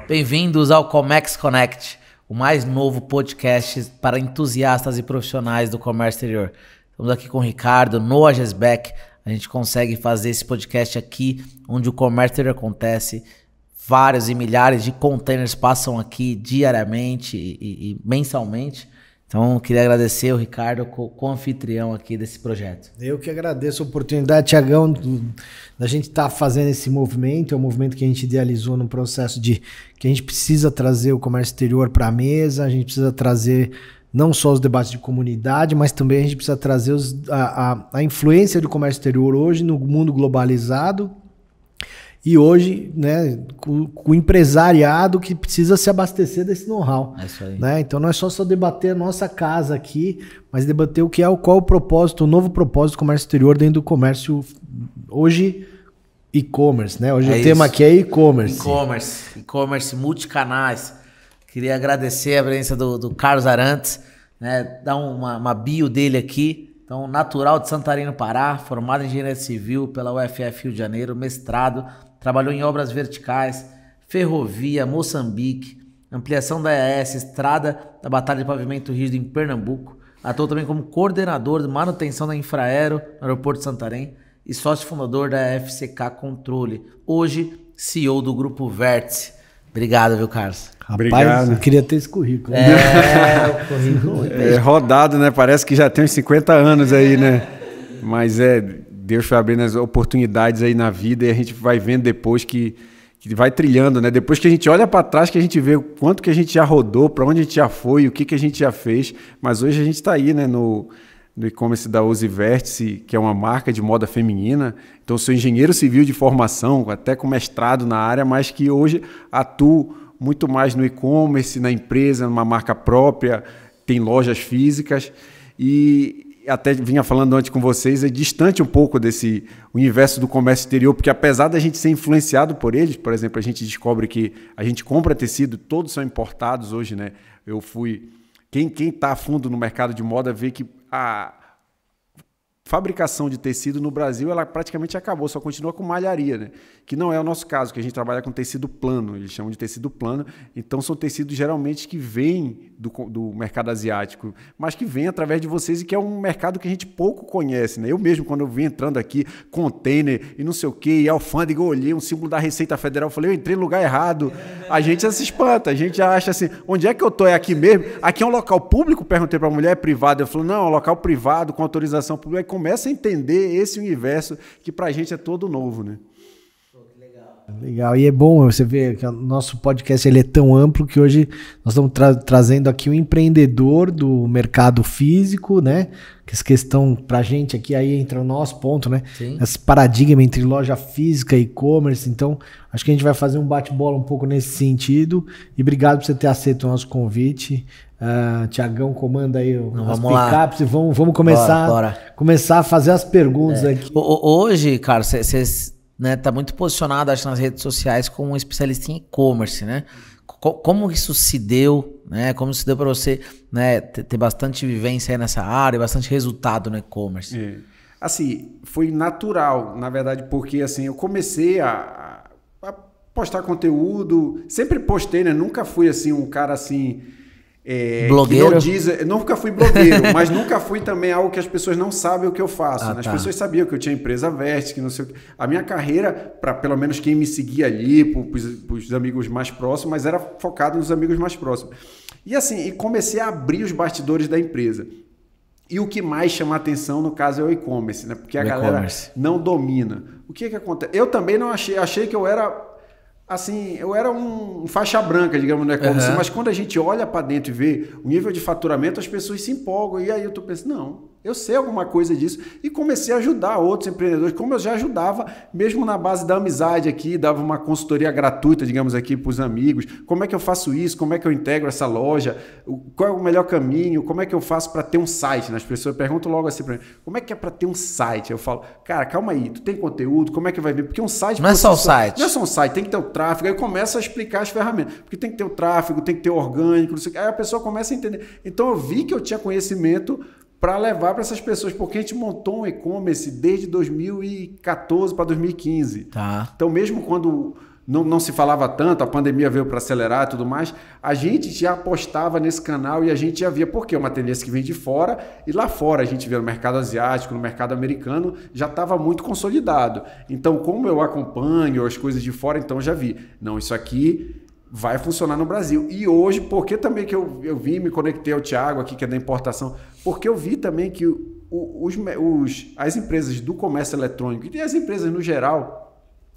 Bem-vindos ao Comex Connect, o mais novo podcast para entusiastas e profissionais do comércio exterior. Estamos aqui com o Ricardo, no Agesbeck. A gente consegue fazer esse podcast aqui, onde o comércio exterior acontece. Vários e milhares de containers passam aqui diariamente e mensalmente. Então, queria agradecer o Ricardo, co-anfitrião aqui desse projeto. Eu que agradeço a oportunidade, Thiagão, da gente estar fazendo esse movimento. É um movimento que a gente idealizou no processo de que a gente precisa trazer o comércio exterior para a mesa, a gente precisa trazer não só os debates de comunidade, mas também a gente precisa trazer a influência do comércio exterior hoje no mundo globalizado. E hoje, né, com o empresariado que precisa se abastecer desse know-how. É isso aí. Né? Então não é só debater a nossa casa aqui, mas debater qual é o propósito, o novo propósito do comércio exterior dentro do comércio hoje e-commerce, né? Hoje o tema aqui é e-commerce. E-commerce, multicanais. Queria agradecer a presença do Carlos Arantes, né? Dar uma bio dele aqui. Então, natural de Santarém, no Pará, formado em Engenharia Civil pela UFF Rio de Janeiro, mestrado, trabalhou em obras verticais, ferrovia, Moçambique, ampliação da EAS, estrada da Batalha de Pavimento Rígido em Pernambuco. Atuou também como coordenador de manutenção da Infraero no aeroporto de Santarém e sócio fundador da FCK Controle. Hoje, CEO do Grupo Vértice. Obrigado, viu, Carlos? Rapaz, obrigado. Eu queria ter esse currículo. O currículo. É rodado, né? Parece que já tem uns 50 anos aí, né? Mas Deus foi abrindo as oportunidades aí na vida e a gente vai vendo depois que vai trilhando, né? Depois que a gente olha para trás, que a gente vê o quanto que a gente já rodou, para onde a gente já foi, o que a gente já fez. Mas hoje a gente está aí, né? No e-commerce da Uzi Vértice, que é uma marca de moda feminina. Então, sou engenheiro civil de formação, até com mestrado na área, mas que hoje atuo muito mais no e-commerce, na empresa, numa marca própria, tem lojas físicas. E até vinha falando antes com vocês, é distante um pouco desse universo do comércio exterior, porque apesar da gente ser influenciado por eles, por exemplo, a gente descobre que a gente compra tecido, todos são importados hoje, né? Eu fui... Quem está a fundo no mercado de moda vê que a fabricação de tecido no Brasil ela praticamente acabou, só continua com malharia, né? Que não é o nosso caso, que a gente trabalha com tecido plano, eles chamam de tecido plano, então são tecidos geralmente que vêm do mercado asiático, mas que vêm através de vocês e que é um mercado que a gente pouco conhece, né? Eu mesmo, quando eu vim entrando aqui, container e não sei o quê, e alfândega, eu olhei um símbolo da Receita Federal, eu falei, eu entrei no lugar errado, a gente já se espanta, a gente já acha assim, onde é que eu tô? É aqui mesmo? Aqui é um local público? Perguntei para a mulher, é privado? Eu falei, não, é um local privado, com autorização pública, aí começa a entender esse universo que para a gente é todo novo, né? Legal, e é bom você ver que o nosso podcast ele é tão amplo que hoje nós estamos trazendo aqui um empreendedor do mercado físico, né? Que essa questão pra gente aqui aí entra o nosso ponto, né? Sim. Esse paradigma entre loja física e e-commerce, então acho que a gente vai fazer um bate-bola um pouco nesse sentido e obrigado por você ter aceito o nosso convite. Tiagão comanda aí as picapes e vamos começar a fazer as perguntas aqui. Hoje, cara, você né, tá muito posicionado, acho, nas redes sociais como um especialista em e-commerce, né? Como isso se deu, né? Como se deu para você, né, ter bastante vivência aí nessa área, bastante resultado no e-commerce? Assim, foi natural, na verdade, porque assim, eu comecei a postar conteúdo, sempre postei, né? Nunca fui assim um cara assim... blogueiro? Nunca fui blogueiro, mas nunca fui também algo que as pessoas não sabem o que eu faço. Né? As pessoas sabiam que eu tinha empresa Vértice, que não sei o que. A minha carreira, para pelo menos quem me seguia ali, para os amigos mais próximos, mas era focado nos amigos mais próximos. E assim, comecei a abrir os bastidores da empresa. E o que mais chama a atenção, no caso, é o e-commerce, né? Porque a galera não domina. O que acontece? Eu também não achei que eu era... Assim, eu era um faixa branca, digamos, no e-commerce, mas quando a gente olha para dentro e vê o nível de faturamento, as pessoas se empolgam. E aí eu tô pensando, não, eu sei alguma coisa disso. E comecei a ajudar outros empreendedores, como eu já ajudava, mesmo na base da amizade aqui, dava uma consultoria gratuita, digamos, aqui para os amigos. Como é que eu faço isso? Como é que eu integro essa loja? Qual é o melhor caminho? Como é que eu faço para ter um site? As pessoas perguntam logo assim para mim, como é que é para ter um site? Eu falo, cara, calma aí, tu tem conteúdo? Como é que vai vir? Porque um site... Não é só o site. Não é só um site, tem que ter o tráfego. Aí começa a explicar as ferramentas. Porque tem que ter o tráfego, tem que ter o orgânico, não sei o que. Aí a pessoa começa a entender. Então eu vi que eu tinha conhecimento para levar para essas pessoas, porque a gente montou um e-commerce desde 2014 para 2015. Tá. Então mesmo quando não se falava tanto, a pandemia veio para acelerar e tudo mais, a gente já apostava nesse canal e a gente já via, porque é uma tendência que vem de fora, e lá fora a gente vê no mercado asiático, no mercado americano, já estava muito consolidado. Então, como eu acompanho as coisas de fora, então já vi, não, isso aqui vai funcionar no Brasil. E hoje, porque também que eu vi, me conectei ao Thiago aqui, que é da importação, porque eu vi também que as empresas do comércio eletrônico e as empresas no geral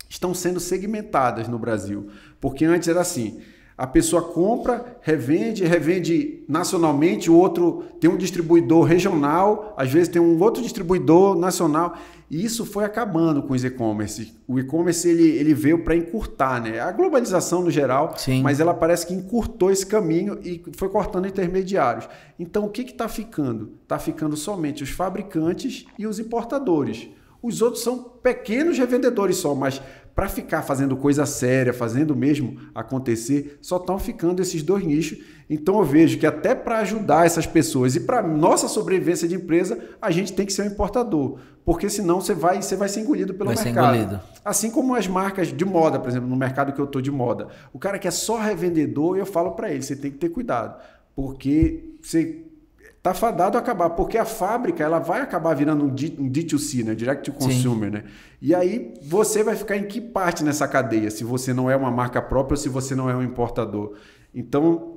estão sendo segmentadas no Brasil. Porque antes era assim, a pessoa compra, revende nacionalmente, o outro tem um distribuidor regional, às vezes tem um outro distribuidor nacional, e isso foi acabando com os e-commerce. O e-commerce ele veio para encurtar, né? A globalização no geral, sim, mas ela parece que encurtou esse caminho e foi cortando intermediários. Então o que está ficando? Está ficando somente os fabricantes e os importadores. Os outros são pequenos revendedores só, mas para ficar fazendo coisa séria, fazendo mesmo acontecer, só estão ficando esses dois nichos. Então eu vejo que até para ajudar essas pessoas e para nossa sobrevivência de empresa, a gente tem que ser um importador, porque senão você vai ser engolido pelo mercado. Assim como as marcas de moda, por exemplo, no mercado que eu estou de moda. O cara que é só revendedor, eu falo para ele, você tem que ter cuidado, porque você está fadado a acabar, porque a fábrica ela vai acabar virando um D2C, né? Direct to Consumer, né? E aí você vai ficar em que parte nessa cadeia, se você não é uma marca própria ou se você não é um importador. Então,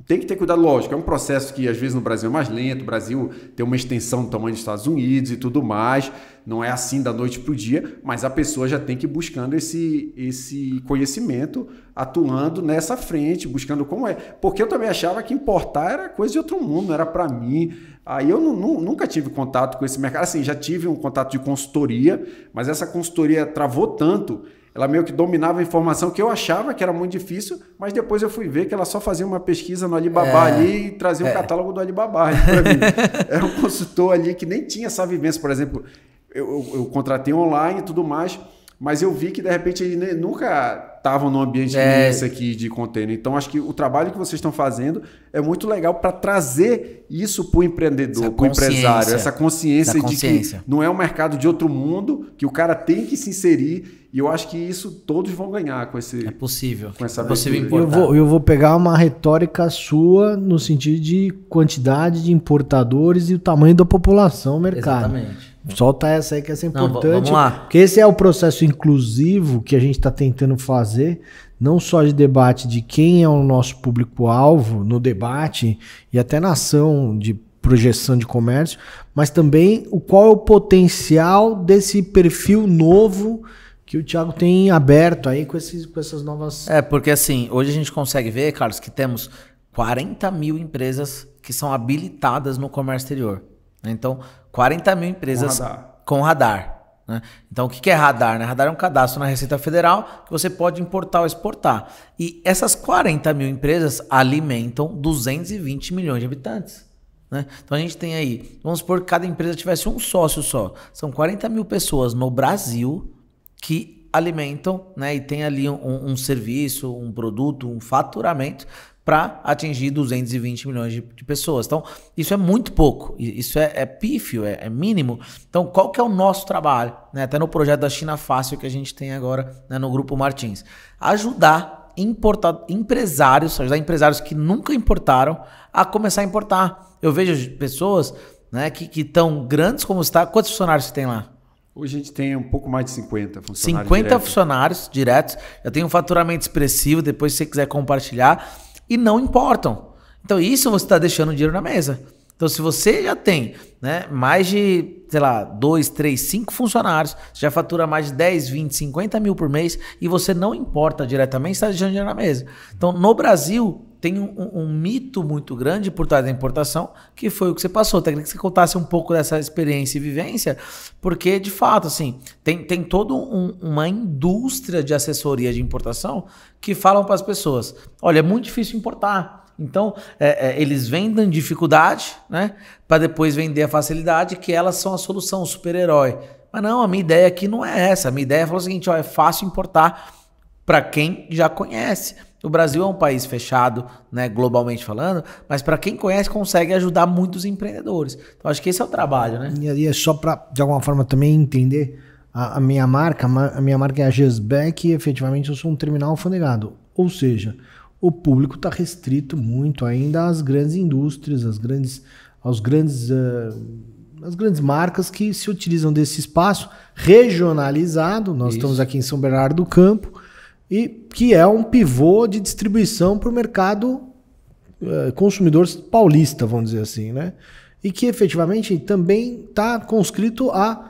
tem que ter cuidado, lógico, é um processo que às vezes no Brasil é mais lento, o Brasil tem uma extensão do tamanho dos Estados Unidos e tudo mais, não é assim da noite para o dia, mas a pessoa já tem que ir buscando esse conhecimento, atuando nessa frente, buscando como é. Porque eu também achava que importar era coisa de outro mundo, não era para mim. Aí eu nunca tive contato com esse mercado, assim, já tive um contato de consultoria, mas essa consultoria travou tanto, ela meio que dominava a informação que eu achava que era muito difícil, mas depois eu fui ver que ela só fazia uma pesquisa no Alibaba ali e trazia um catálogo do Alibaba para mim. Era um consultor ali que nem tinha essa vivência. Por exemplo, eu contratei online e tudo mais, mas eu vi que de repente eles nunca estavam num ambiente esse aqui de container. Então acho que o trabalho que vocês estão fazendo é muito legal para trazer isso para o empreendedor, para o empresário, essa consciência de que não é um mercado de outro mundo, que o cara tem que se inserir. E eu acho que isso todos vão ganhar com esse. É possível. Com essa eu vou pegar uma retórica sua no sentido de quantidade de importadores e o tamanho da população, mercado. Exatamente. Solta essa aí que essa é importante. Não, vamos lá. Porque esse é o processo inclusivo que a gente está tentando fazer, não só de debate de quem é o nosso público-alvo no debate e até na ação de projeção de comércio, mas também qual é o potencial desse perfil novo que o Thiago tem aberto aí com essas novas... Porque assim, hoje a gente consegue ver, Carlos, que temos 40 mil empresas que são habilitadas no comércio exterior. Então, 40 mil empresas com radar. Né? Então, o que é radar? Né? Radar é um cadastro na Receita Federal que você pode importar ou exportar. E essas 40 mil empresas alimentam 220 milhões de habitantes. Né? Então, a gente tem aí, vamos supor que cada empresa tivesse um sócio só. São 40 mil pessoas no Brasil que alimentam, né, e tem ali um serviço, um produto, um faturamento para atingir 220 milhões de pessoas. Então, isso é muito pouco, isso é pífio, é mínimo. Então, qual que é o nosso trabalho? Né? Até no projeto da China Fácil que a gente tem agora, né, no Grupo Martins. Ajudar empresários que nunca importaram a começar a importar. Eu vejo pessoas, né, que estão grandes como está. Quantos funcionários você tem lá? Hoje a gente tem um pouco mais de 50 funcionários 50 diretos. Funcionários diretos. Já tem um faturamento expressivo, depois se você quiser compartilhar. E não importam. Então isso você está deixando dinheiro na mesa. Então se você já tem, né, mais de, sei lá, 2, 3, 5 funcionários, já fatura mais de 10, 20, 50 mil por mês e você não importa diretamente, você está deixando dinheiro na mesa. Então no Brasil tem um mito muito grande por trás da importação, que foi o que você passou. Eu queria que você contasse um pouco dessa experiência e vivência, porque, de fato, assim, tem toda uma indústria de assessoria de importação que falam para as pessoas, olha, é muito difícil importar. Então, eles vendem dificuldade, né, para depois vender a facilidade, que elas são a solução, o super-herói. Mas não, a minha ideia aqui não é essa. A minha ideia é falar o seguinte, ó, é fácil importar para quem já conhece. O Brasil é um país fechado, né, globalmente falando, mas para quem conhece consegue ajudar muitos empreendedores. Então acho que esse é o trabalho, né? E é só para, de alguma forma, também entender a minha marca é a Gesbeck e efetivamente eu sou um terminal alfandegado. Ou seja, o público está restrito muito ainda às grandes indústrias, às grandes marcas que se utilizam desse espaço regionalizado. Nós estamos aqui em São Bernardo do Campo, e que é um pivô de distribuição para o mercado consumidor paulista, vamos dizer assim, né? E que efetivamente também está conscrito a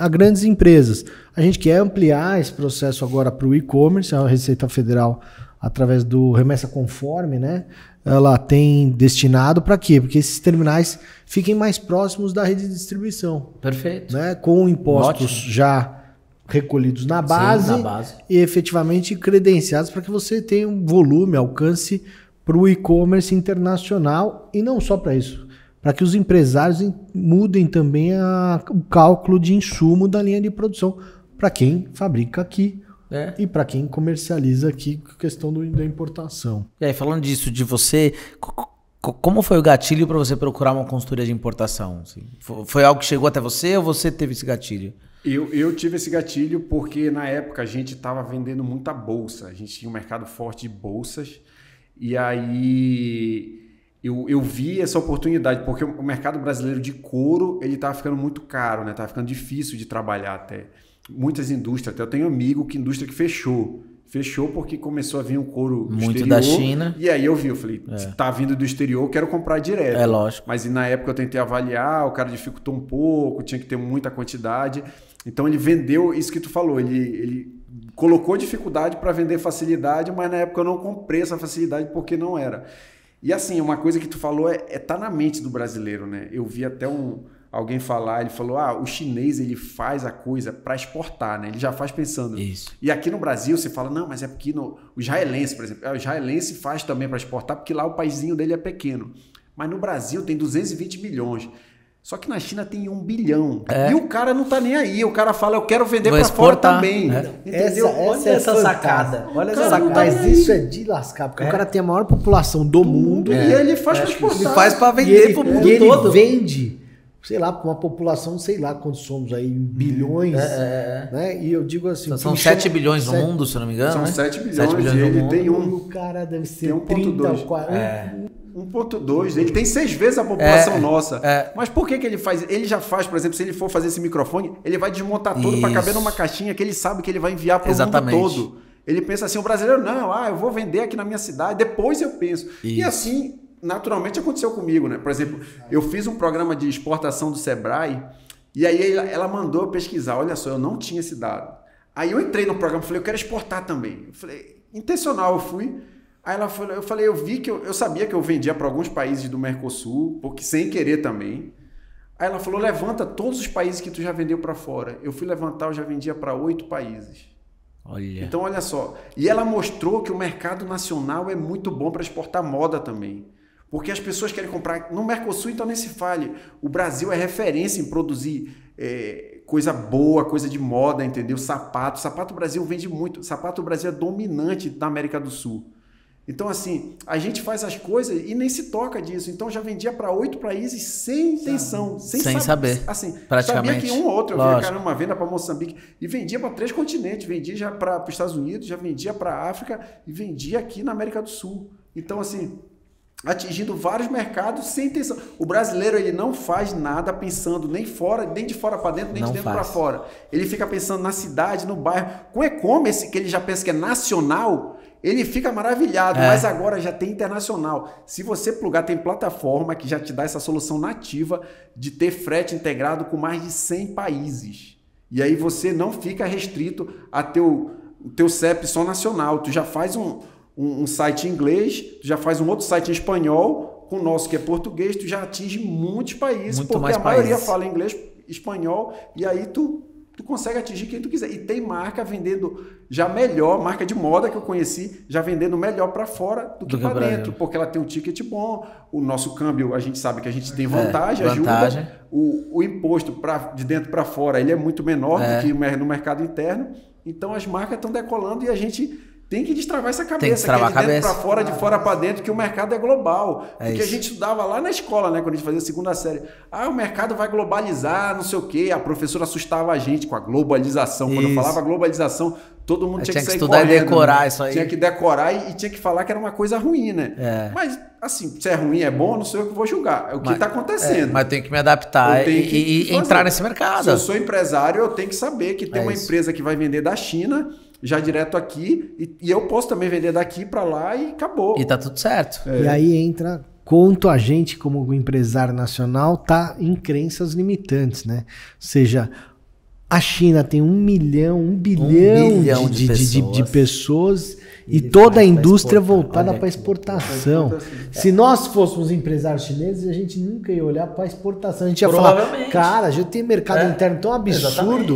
grandes empresas. A gente quer ampliar esse processo agora para o e-commerce. A Receita Federal, através do Remessa Conforme, né? Ela tem destinado para quê? Porque esses terminais fiquem mais próximos da rede de distribuição. Perfeito. Né? Com impostos já recolhidos na base, Sim, na base. E efetivamente credenciados para que você tenha um volume, alcance para o e-commerce internacional, e não só para isso, para que os empresários mudem também o cálculo de insumo da linha de produção para quem fabrica aqui. E para quem comercializa aqui, questão da importação. E aí, falando disso, de você, como foi o gatilho para você procurar uma consultoria de importação? Assim? Foi algo que chegou até você ou você teve esse gatilho? Eu tive esse gatilho porque na época a gente estava vendendo muita bolsa. A gente tinha um mercado forte de bolsas. E aí eu vi essa oportunidade, porque o mercado brasileiro de couro ele estava ficando muito caro, né? Estava ficando difícil de trabalhar até. Muitas indústrias, até eu tenho amigo que indústria que fechou porque começou a vir um couro do muito exterior, da China. E aí eu falei, se tá vindo do exterior, eu quero comprar direto. É lógico. Mas na época eu tentei avaliar, o cara dificultou um pouco, tinha que ter muita quantidade. Então ele vendeu isso que tu falou, ele colocou dificuldade para vender facilidade, mas na época eu não comprei essa facilidade porque não era. E assim, uma coisa que tu falou tá na mente do brasileiro, né? Eu vi até alguém falar, ele falou, o chinês ele faz a coisa para exportar, né? Ele já faz pensando. Isso. E aqui no Brasil você fala, não, mas é porque o israelense, por exemplo, o israelense faz também para exportar porque lá o paizinho dele é pequeno. Mas no Brasil tem 220 milhões. Só que na China tem 1 bilhão. E o cara não tá nem aí. O cara fala, eu quero vender para fora também. Entendeu? Olha essa sacada. Olha essa sacada. Mas isso é de lascar, porque o cara tem a maior população do mundo. E ele faz para exportar. Ele faz para vender pro mundo todo. Ele vende, sei lá, para uma população, sei lá quantos somos aí, bilhões. Né? E eu digo assim... São 7 bilhões no mundo, se eu não me engano. São né? 7 bilhões. 7 bilhões e ele no tem o cara deve ser 30 ou 40... 1.2, ele tem 6 vezes a população nossa. Mas por que ele faz? Ele já faz, por exemplo, se ele for fazer esse microfone, ele vai desmontar tudo para caber numa caixinha que ele sabe que ele vai enviar para o mundo todo. Ele pensa assim, o brasileiro, não, eu vou vender aqui na minha cidade, depois eu penso. E assim, naturalmente aconteceu comigo, né? Por exemplo, eu fiz um programa de exportação do Sebrae, e aí ela mandou eu pesquisar, olha só, eu não tinha esse dado. Aí eu entrei no programa e falei, eu quero exportar também. Eu falei, intencional, eu fui. Aí ela falou, eu vi que eu sabia que eu vendia para alguns países do Mercosul, porque sem querer também. Aí ela falou, levanta todos os países que tu já vendeu para fora. Eu fui levantar, eu já vendia para 8 países. Olha. Então olha só. E ela mostrou que o mercado nacional é muito bom para exportar moda também. Porque as pessoas querem comprar no Mercosul, então nem se fale. O Brasil é referência em produzir coisa boa, coisa de moda, entendeu? Sapato o Brasil vende muito. Sapato o Brasil é dominante na América do Sul. Então, assim, a gente faz as coisas e nem se toca disso. Então, já vendia para 8 países sem intenção. Sem saber. Assim, praticamente. Sabia que um ou outro. Eu via, caramba, venda para Moçambique. E vendia para 3 continentes. Vendia já para os Estados Unidos, já vendia para a África e vendia aqui na América do Sul. Então, assim, atingindo vários mercados sem intenção. O brasileiro, ele não faz nada pensando nem de fora para dentro, nem de dentro para fora. Ele fica pensando na cidade, no bairro. Com o e-commerce, que ele já pensa que é nacional... Ele fica maravilhado, mas agora já tem internacional. Se você plugar, tem plataforma que já te dá essa solução nativa de ter frete integrado com mais de 100 países. E aí você não fica restrito a o teu CEP só nacional. Tu já faz um site em inglês, tu já faz um outro site em espanhol, com o nosso que é português, tu já atinge muitos países, porque a maioria fala inglês, espanhol, e aí tu consegue atingir quem tu quiser. E tem marca vendendo já melhor, marca de moda que eu conheci, já vendendo melhor para fora do que para dentro, porque ela tem um ticket bom, o nosso câmbio, a gente sabe que a gente tem vantagem. Ajuda. O imposto de dentro para fora, ele é muito menor do que no mercado interno. Então as marcas estão decolando e a gente tem que destravar essa cabeça. Tem que destravar que é de dentro a para fora, de fora para dentro, que o mercado é global. É porque isso. a gente estudava lá na escola, né? Quando a gente fazia a segunda série. Ah, o mercado vai globalizar, não sei o quê. A professora assustava a gente com a globalização. Quando eu falava globalização, todo mundo tinha que sair estudar correndo, e decorar né? isso aí. Tinha que decorar e tinha que falar que era uma coisa ruim, né? Mas, assim, se é ruim, é bom, não sei eu que vou julgar. É o que está acontecendo. Mas eu tenho que me adaptar e entrar nesse mercado. Se eu sou empresário, eu tenho que saber que tem uma empresa que vai vender da China já direto aqui e eu posso também vender daqui para lá e acabou. E tá tudo certo. E aí entra quanto a gente, como empresário nacional, tá em crenças limitantes, né? Ou seja, a China tem 1 bilhão de pessoas e toda a indústria voltada para exportação. Se nós fôssemos empresários chineses, a gente nunca ia olhar para exportação. A gente ia falar, cara, a gente tem mercado interno tão absurdo,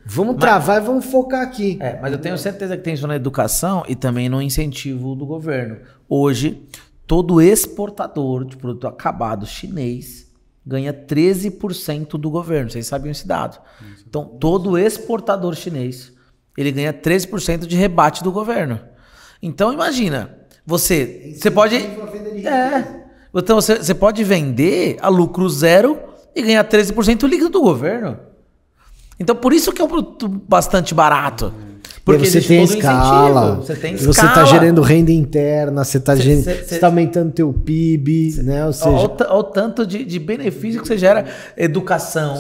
vamos travar e vamos focar aqui. Mas eu tenho certeza que tem isso na educação e também no incentivo do governo. Hoje, todo exportador de produto acabado chinês ganha 13% do governo. Vocês sabiam esse dado. Então, todo exportador chinês, ele ganha 13% de rebate do governo. Então, imagina, você pode... Então, você pode vender a lucro zero e ganhar 13% líquido do governo. Então, por isso que é um produto bastante barato. Porque você tem escala, você está gerando renda interna, você está aumentando teu PIB, né? Ou seja, olha o tanto de benefício que você gera, educação,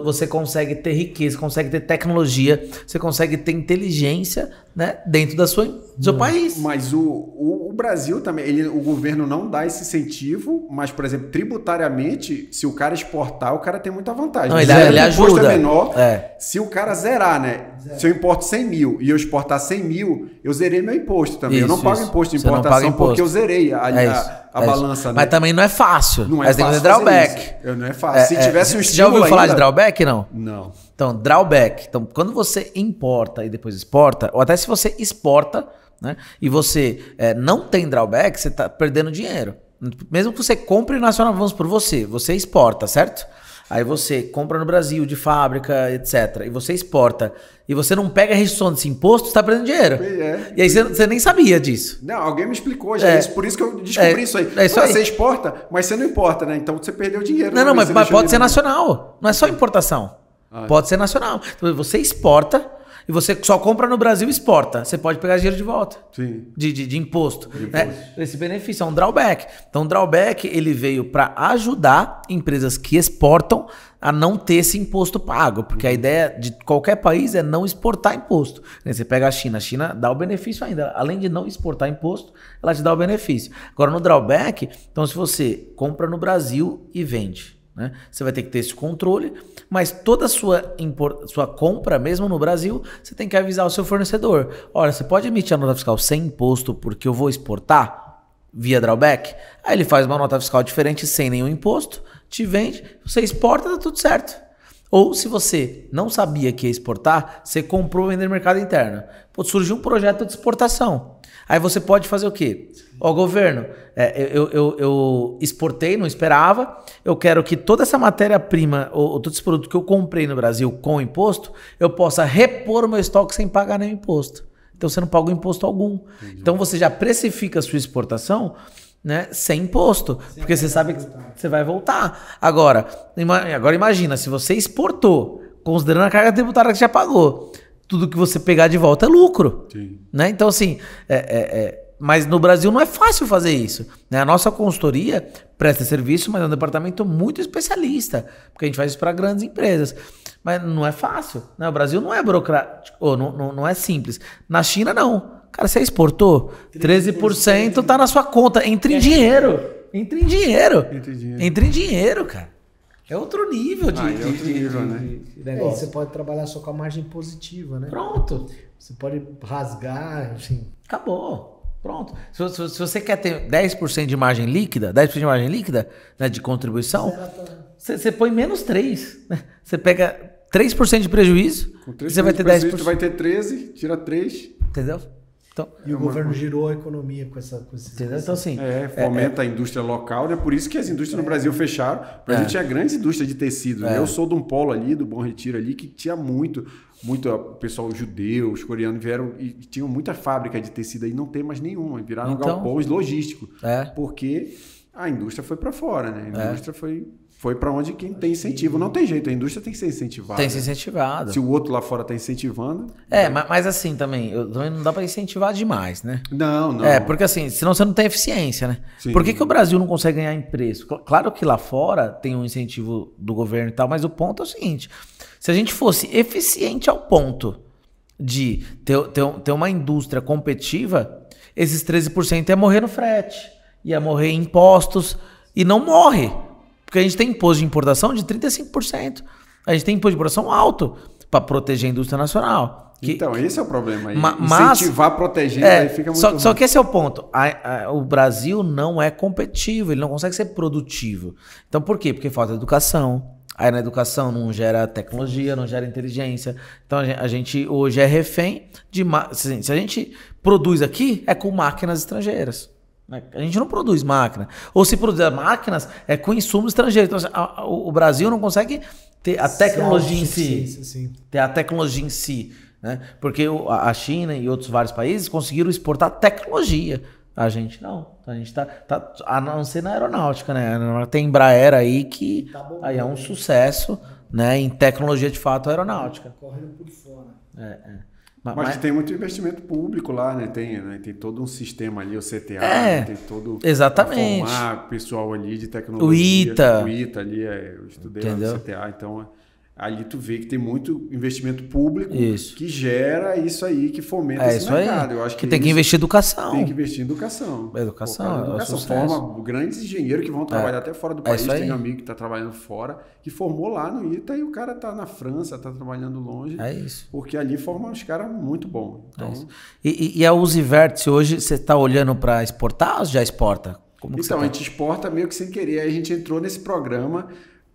você consegue ter riqueza, consegue ter tecnologia, você consegue ter inteligência, né, dentro do seu país. Mas o Brasil também, o governo não dá esse incentivo, mas, por exemplo, tributariamente, se o cara exportar, o cara tem muita vantagem. Não, ele ajuda. O imposto é menor. Se o cara zerar, né? Se eu importo 100 mil e eu exportar 100 mil, eu zerei meu imposto também. Eu não pago imposto de importação porque eu zerei a balança. Né? Mas também não é fácil. Não é fácil tem que drawback. Não é fácil. Se tivesse um estímulo. Você já ouviu falar de drawback, não? Não. Então, drawback. Então, quando você importa e depois exporta, ou até se você exporta, né, e você não tem drawback, você está perdendo dinheiro. Mesmo que você compre nacional, vamos por você exporta, certo? Aí você compra no Brasil, de fábrica, etc. E você exporta. E você não pega a restrição desse imposto, você está perdendo dinheiro. E aí você nem sabia disso. Não, alguém me explicou já isso. Por isso que eu descobri isso aí. Você exporta, mas você não importa, né? Então você perdeu dinheiro. Não, mas pode ser nacional. Não é só importação. Pode ser nacional. Então você exporta e você só compra no Brasil e exporta. Você pode pegar dinheiro de volta. Sim. De imposto. Né? Esse benefício é um drawback. Então o drawback ele veio para ajudar empresas que exportam a não ter esse imposto pago. Porque a ideia de qualquer país é não exportar imposto. Você pega a China dá o benefício ainda. Além de não exportar imposto, ela te dá o benefício. Agora no drawback, então se você compra no Brasil e vende, né? Você vai ter que ter esse controle, mas toda a sua compra, mesmo no Brasil, você tem que avisar o seu fornecedor. Olha, você pode emitir a nota fiscal sem imposto porque eu vou exportar via drawback? Aí ele faz uma nota fiscal diferente sem nenhum imposto, te vende, você exporta, tá tudo certo. Ou se você não sabia que ia exportar, você comprou vender no mercado interno. Pô, surgiu um projeto de exportação. Aí você pode fazer o quê? Ó, governo, eu exportei, não esperava, eu quero que toda essa matéria-prima, ou todo esse produto que eu comprei no Brasil com imposto, eu possa repor o meu estoque sem pagar nenhum imposto. Então você não paga imposto algum. Então você já precifica a sua exportação, né, sem imposto, porque você sabe que você vai voltar. Agora imagina, se você exportou, considerando a carga tributária que você já pagou, tudo que você pegar de volta é lucro. Né? Então assim, mas no Brasil não é fácil fazer isso. Né? A nossa consultoria presta serviço, mas é um departamento muito especialista, porque a gente faz isso para grandes empresas. Mas não é fácil. Né? O Brasil não é burocrático, ou não é simples. Na China, não. Cara, você exportou, 13% tá na sua conta. Entra em dinheiro. Entra em dinheiro, cara. É outro nível de negócio. Você pode trabalhar só com a margem positiva, né? Pronto. Você pode rasgar, enfim. Acabou. Pronto. Se você quer ter 10% de margem líquida, né, de contribuição, você põe menos 3. Né? Você pega 3% de prejuízo, você vai ter 10%. Vai ter 13, tira 3. Entendeu? Então, E o governo girou a economia com esse... Entendeu? Então, assim... Fomenta a indústria local, né? Por isso que as indústrias no Brasil fecharam. O Brasil tinha grandes indústrias de tecido. Eu sou de um polo ali, do Bom Retiro ali, que tinha muito o pessoal judeu, os coreanos vieram e tinham muita fábrica de tecido aí, não tem mais nenhuma. Viraram galpões logísticos. Porque a indústria foi para fora, né? A indústria foi para onde quem tem incentivo. Não tem jeito, a indústria tem que ser incentivada. Tem que ser incentivada. Se o outro lá fora está incentivando... Mas assim também, também não dá para incentivar demais, né? Não. Porque assim, senão você não tem eficiência, né? Sim. Por que o Brasil não consegue ganhar em preço? Claro que lá fora tem um incentivo do governo e tal, mas o ponto é o seguinte, se a gente fosse eficiente ao ponto de ter uma indústria competitiva, esses 13% ia morrer no frete, ia morrer em impostos, e não morre. Porque a gente tem imposto de importação de 35%. A gente tem imposto de importação alto para proteger a indústria nacional. Então, esse é o problema aí. Mas, incentivar protegendo aí fica muito só que esse é o ponto. O Brasil não é competitivo, ele não consegue ser produtivo. Então, por quê? Porque falta educação. Aí na educação não gera tecnologia, não gera inteligência. Então a gente hoje é refém de... Se a gente produz aqui, é com máquinas estrangeiras. A gente não produz máquina. Ou se produzir máquinas, é com insumos estrangeiros. Então, o Brasil não consegue ter a tecnologia em si. Ter a tecnologia em si. Né? Porque a China e outros vários países conseguiram exportar tecnologia. A gente não. A gente tá a não ser na aeronáutica, né? Tem Embraer aí que aí é um sucesso, né? Em tecnologia de fato aeronáutica. Correndo por fora. Mas tem muito investimento público lá, né? Tem todo um sistema ali, o CTA, né? Tem todo... Exatamente. Formar pessoal ali de tecnologia. O ITA ali, eu estudei lá no CTA, então... Ali tu vê que tem muito investimento público que gera isso aí, que fomenta esse mercado. Eu acho que tem que investir em educação. Tem que investir em educação. Educação forma grandes engenheiros que vão trabalhar até fora do país. Tem um amigo que está trabalhando fora, que formou lá no ITA e o cara está na França, está trabalhando longe. É isso. Porque ali forma uns caras muito bons. Então... E a Uzi Vértice hoje, você está olhando para exportar ou já exporta? Então, a gente exporta meio que sem querer. Aí a gente entrou nesse programa...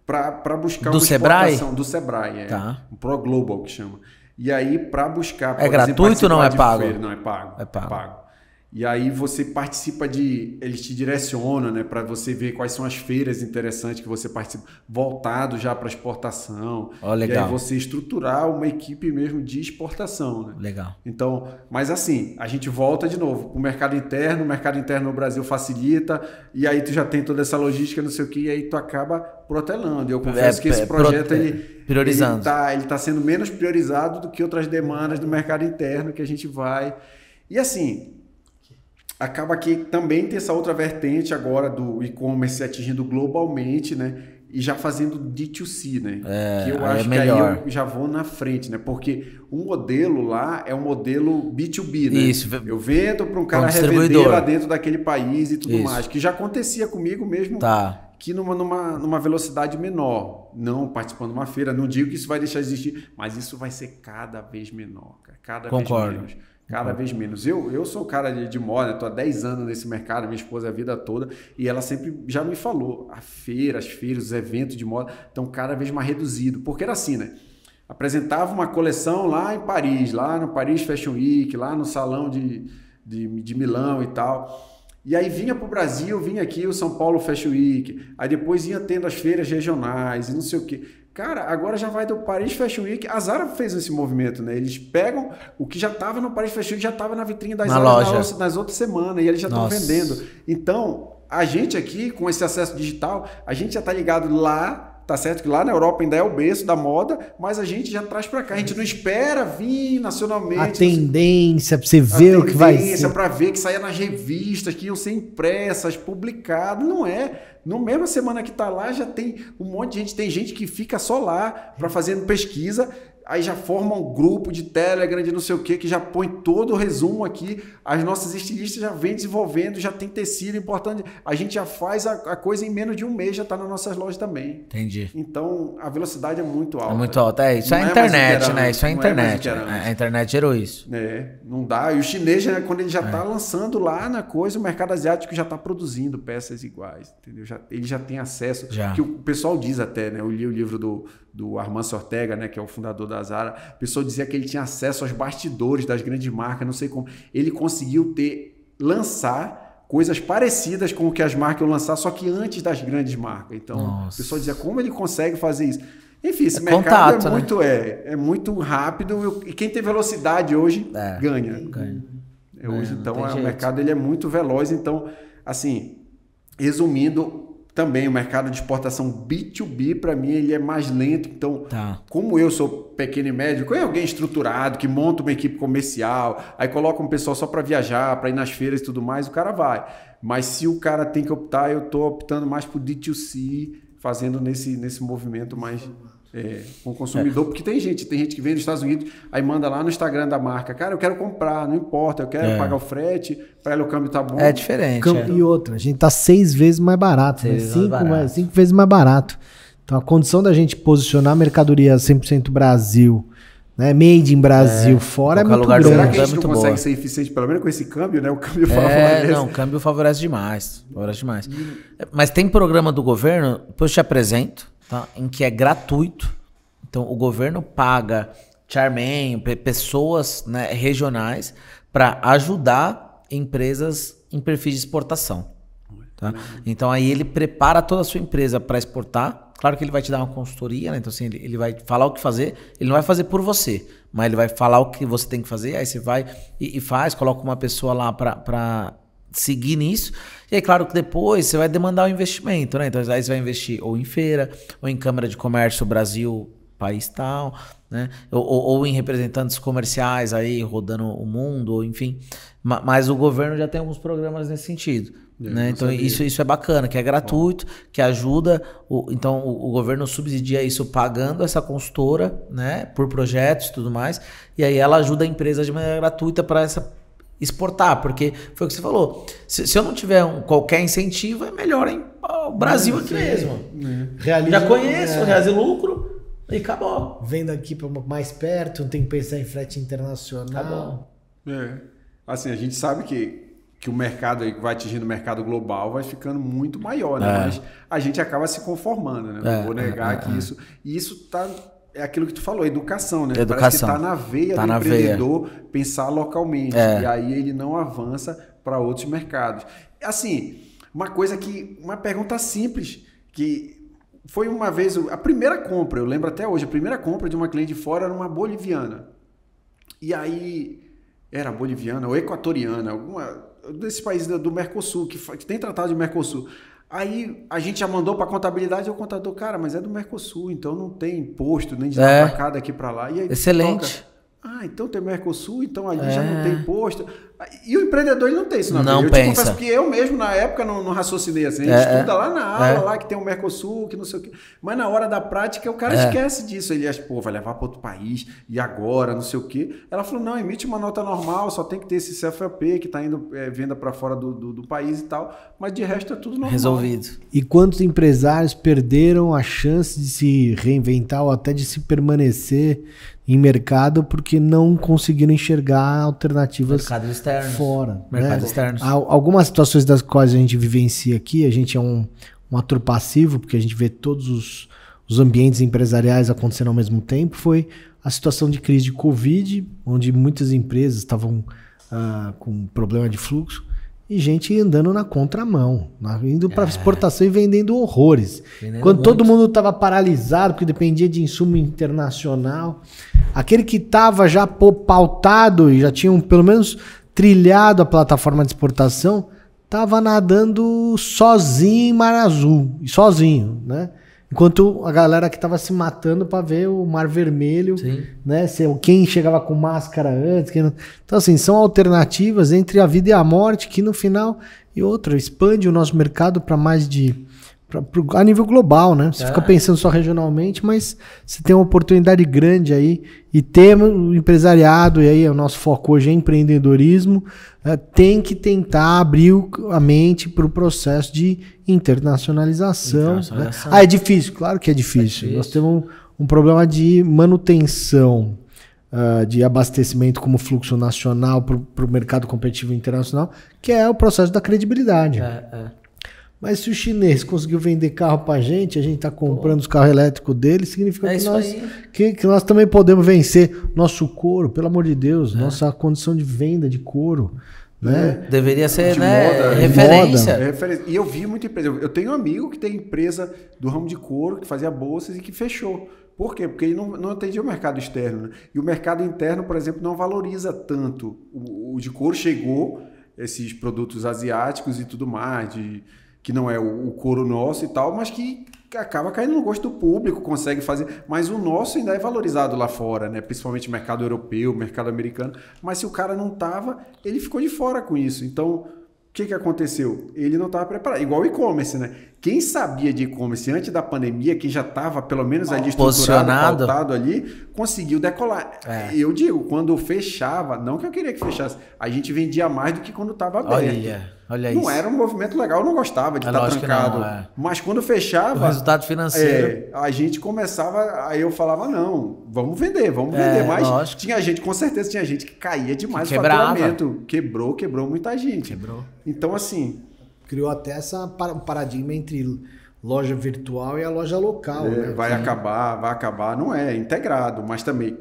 para buscar uma exportação do Sebrae, o Pro Global que chama. E aí para buscar, por gratuito ou não é pago? Não é pago, é pago. E aí você participa eles te direcionam, né, para você ver quais são as feiras interessantes que você participa, voltado já para exportação. Legal. E aí você estruturar uma equipe mesmo de exportação, né? Legal. Então, mas assim, a gente volta de novo para o mercado interno no Brasil facilita, e aí tu já tem toda essa logística, não sei o que, e aí tu acaba protelando. Eu confesso que esse projeto priorizando. Ele tá sendo menos priorizado do que outras demandas do mercado interno que a gente vai. E assim, acaba que também tem essa outra vertente agora do e-commerce atingindo globalmente, né? E já fazendo D2C, né? Que eu acho que aí eu já vou na frente, né? Porque o modelo lá é um modelo B2B, né? Isso. Eu vendo para um cara revender lá dentro daquele país e tudo mais. Que já acontecia comigo mesmo. Que numa velocidade menor, não participando de uma feira. Não digo que isso vai deixar de existir, mas isso vai ser cada vez menor, cara. Cada vez menos. Cada vez menos. Eu sou cara de moda, estou há 10 anos nesse mercado, minha esposa a vida toda, e ela sempre já me falou, as feiras, os eventos de moda estão cada vez mais reduzidos, porque era assim, né? Apresentava uma coleção lá em Paris, lá no Paris Fashion Week, lá no salão de Milão e tal. E aí vinha para o Brasil, vinha aqui o São Paulo Fashion Week, aí depois ia tendo as feiras regionais e não sei o quê. Cara, agora já vai do Paris Fashion Week. A Zara fez esse movimento, né? Eles pegam o que já estava no Paris Fashion Week, já estava na vitrine das Zara nas outras semanas, e eles já estão vendendo. Então, a gente aqui, com esse acesso digital, a gente já está ligado lá. Tá certo que lá na Europa ainda é o berço da moda, mas a gente já traz para cá. A gente não espera vir nacionalmente. A tendência para você ver o que vai ser. A tendência para ver que saia nas revistas, que iam ser impressas, publicadas. Não é. No mesma semana que tá lá, já tem um monte de gente. Tem gente que fica só lá para fazendo pesquisa. Aí já forma um grupo de Telegram, de não sei o que já põe todo o resumo aqui. As nossas estilistas já vêm desenvolvendo, já tem tecido importante. A gente já faz a coisa em menos de um mês, já está nas nossas lojas também. Entendi. Entendi. Então, a velocidade é muito alta. É muito alta. Isso é a internet, né? Isso é a internet. A internet gerou isso. Não dá. E o chinês, quando ele já está lançando lá na coisa, o mercado asiático já está produzindo peças iguais, entendeu? Ele já tem acesso. Que o pessoal diz até, né? Eu li o livro do Armancio Ortega, né? Que é o fundador da Zara. O pessoal dizia que ele tinha acesso aos bastidores das grandes marcas, não sei como. Ele conseguiu lançar coisas parecidas com o que as marcas iam lançar, só que antes das grandes marcas. Então, o pessoal dizia, como ele consegue fazer isso? Enfim, esse mercado é muito rápido e quem tem velocidade hoje ganha. Hoje, então, o mercado ele é muito veloz. Então, assim, resumindo, também o mercado de exportação B2B, para mim, ele é mais lento. Então, como eu sou pequeno e médio, quando é alguém estruturado, que monta uma equipe comercial, aí coloca um pessoal só para viajar, para ir nas feiras e tudo mais, o cara vai. Mas se o cara tem que optar, eu estou optando mais por D2C, fazendo nesse movimento mais com o consumidor. Porque tem gente que vem dos Estados Unidos, aí manda lá no Instagram da marca, cara, eu quero comprar, não importa, eu quero pagar o frete, para ele o câmbio tá bom. É diferente. E outra, a gente tá 6 vezes mais barato, 5 vezes mais barato. Então a condição da gente posicionar a mercadoria 100% Brasil, né, made in Brasil, fora é muito lugar grande. Será que a gente não consegue ser eficiente, pelo menos com esse câmbio, né? O câmbio favorece. Não, o câmbio favorece demais. Mas tem programa do governo, depois eu te apresento, tá? Em que é gratuito. Então o governo paga chairman, pessoas, né, regionais para ajudar empresas em perfis de exportação. Tá? Então aí ele prepara toda a sua empresa para exportar. Claro que ele vai te dar uma consultoria, né? Então assim, ele vai falar o que fazer, ele não vai fazer por você, mas ele vai falar o que você tem que fazer, aí você vai e faz, coloca uma pessoa lá para seguir nisso, e aí claro que depois você vai demandar o investimento, né? Então aí você vai investir ou em feira, ou em Câmara de Comércio Brasil, país tal, né? Ou em representantes comerciais aí rodando o mundo, ou enfim, mas o governo já tem alguns programas nesse sentido. Né? Então isso é bacana, que é gratuito, que ajuda, então o governo subsidia isso pagando essa consultora, né, por projetos e tudo mais, e aí ela ajuda a empresa de maneira gratuita para exportar, porque foi o que você falou, se eu não tiver qualquer incentivo, é melhor o Brasil aqui mesmo. Já conheço, reais e lucro e acabou. Vendo aqui para mais perto, não tem que pensar em frete internacional. Assim, a gente sabe que o mercado aí que vai atingindo o mercado global vai ficando muito maior, né? Mas a gente acaba se conformando, né? Não vou negar que isso... E isso é aquilo que tu falou, educação, né? Parece que tá na veia do empreendedor pensar localmente. E aí ele não avança para outros mercados. Assim, uma pergunta simples, que foi uma vez a primeira compra, eu lembro até hoje, a primeira compra de uma cliente de fora era uma boliviana. E aí, era boliviana ou equatoriana, alguma desses países do Mercosul, que tem tratado de Mercosul. Aí a gente já mandou para a contabilidade e o contador, cara, mas é do Mercosul, então não tem imposto, nem de lá para cá, daqui para lá. E aí, excelente. Então tem Mercosul, então ali já não tem imposto. E o empreendedor ele não tem isso na vida. Não eu pensa. te confesso que eu mesmo, na época, não raciocinei assim. A gente estuda lá na aula, lá que tem o Mercosul, que não sei o quê. Mas na hora da prática, o cara esquece disso. Ele acha, vai levar para outro país, e agora, não sei o quê. Ela falou, não, emite uma nota normal, só tem que ter esse CFAP que está indo venda para fora do país e tal. Mas de resto é tudo normal. Resolvido. E quantos empresários perderam a chance de se reinventar ou até de se permanecer em mercado porque não conseguiram enxergar alternativas fora. Mercados externos. Algumas situações das quais a gente vivencia aqui, a gente é um ator passivo, porque a gente vê todos os ambientes empresariais acontecendo ao mesmo tempo, foi a situação de crise de Covid, onde muitas empresas estavam com problema de fluxo, e gente andando na contramão, indo para exportação e vendendo horrores. Quando todo mundo estava paralisado, porque dependia de insumo internacional, aquele que estava já pautado e já tinham pelo menos trilhado a plataforma de exportação, estava nadando sozinho em Mar Azul, sozinho, né? Enquanto a galera que estava se matando para ver o Mar Vermelho, né? Quem chegava com máscara antes. Quem não... Então, assim, são alternativas entre a vida e a morte que no final, e outra, expande o nosso mercado para mais de a nível global, né? Você fica pensando só regionalmente, mas você tem uma oportunidade grande aí, e ter o empresariado, e aí o nosso foco hoje é empreendedorismo, tem que tentar abrir a mente para o processo de internacionalização. Né? É difícil? Claro que é difícil. Nós temos um problema de manutenção de abastecimento como fluxo nacional para o mercado competitivo internacional, que é o processo da credibilidade. Mas se o chinês conseguiu vender carro pra gente, a gente tá comprando os carros elétricos dele, significa que nós também podemos vencer nosso couro, pelo amor de Deus, nossa condição de venda de couro. Né? Deveria ser de moda, referência. E eu vi muita empresa. Eu tenho um amigo que tem empresa do ramo de couro, que fazia bolsas e que fechou. Por quê? Porque ele não atendia o mercado externo. Né? E o mercado interno, por exemplo, não valoriza tanto. O de couro chegou, esses produtos asiáticos e tudo mais, que não é o couro nosso e tal, mas que acaba caindo no gosto do público, consegue fazer. Mas o nosso ainda é valorizado lá fora, né? Principalmente mercado europeu, mercado americano. Mas se o cara não estava, ele ficou de fora com isso. Então, o que aconteceu? Ele não estava preparado. Igual o e-commerce, né? Quem sabia de e-commerce antes da pandemia, quem já estava pelo menos ali estruturado, pautado ali, conseguiu decolar. Eu digo, quando fechava, não que eu queria que fechasse, a gente vendia mais do que quando estava aberto. Olha não isso. Era um movimento legal, eu não gostava de estar trancado. Mas quando fechava... O resultado financeiro. A gente começava... Aí eu falava, não, vamos vender. Mas tinha gente, com certeza, tinha gente que caía demais o faturamento. Quebrou muita gente. Então, assim... Criou até um paradigma entre loja virtual e a loja local. Né? Vai acabar. Não é integrado, mas também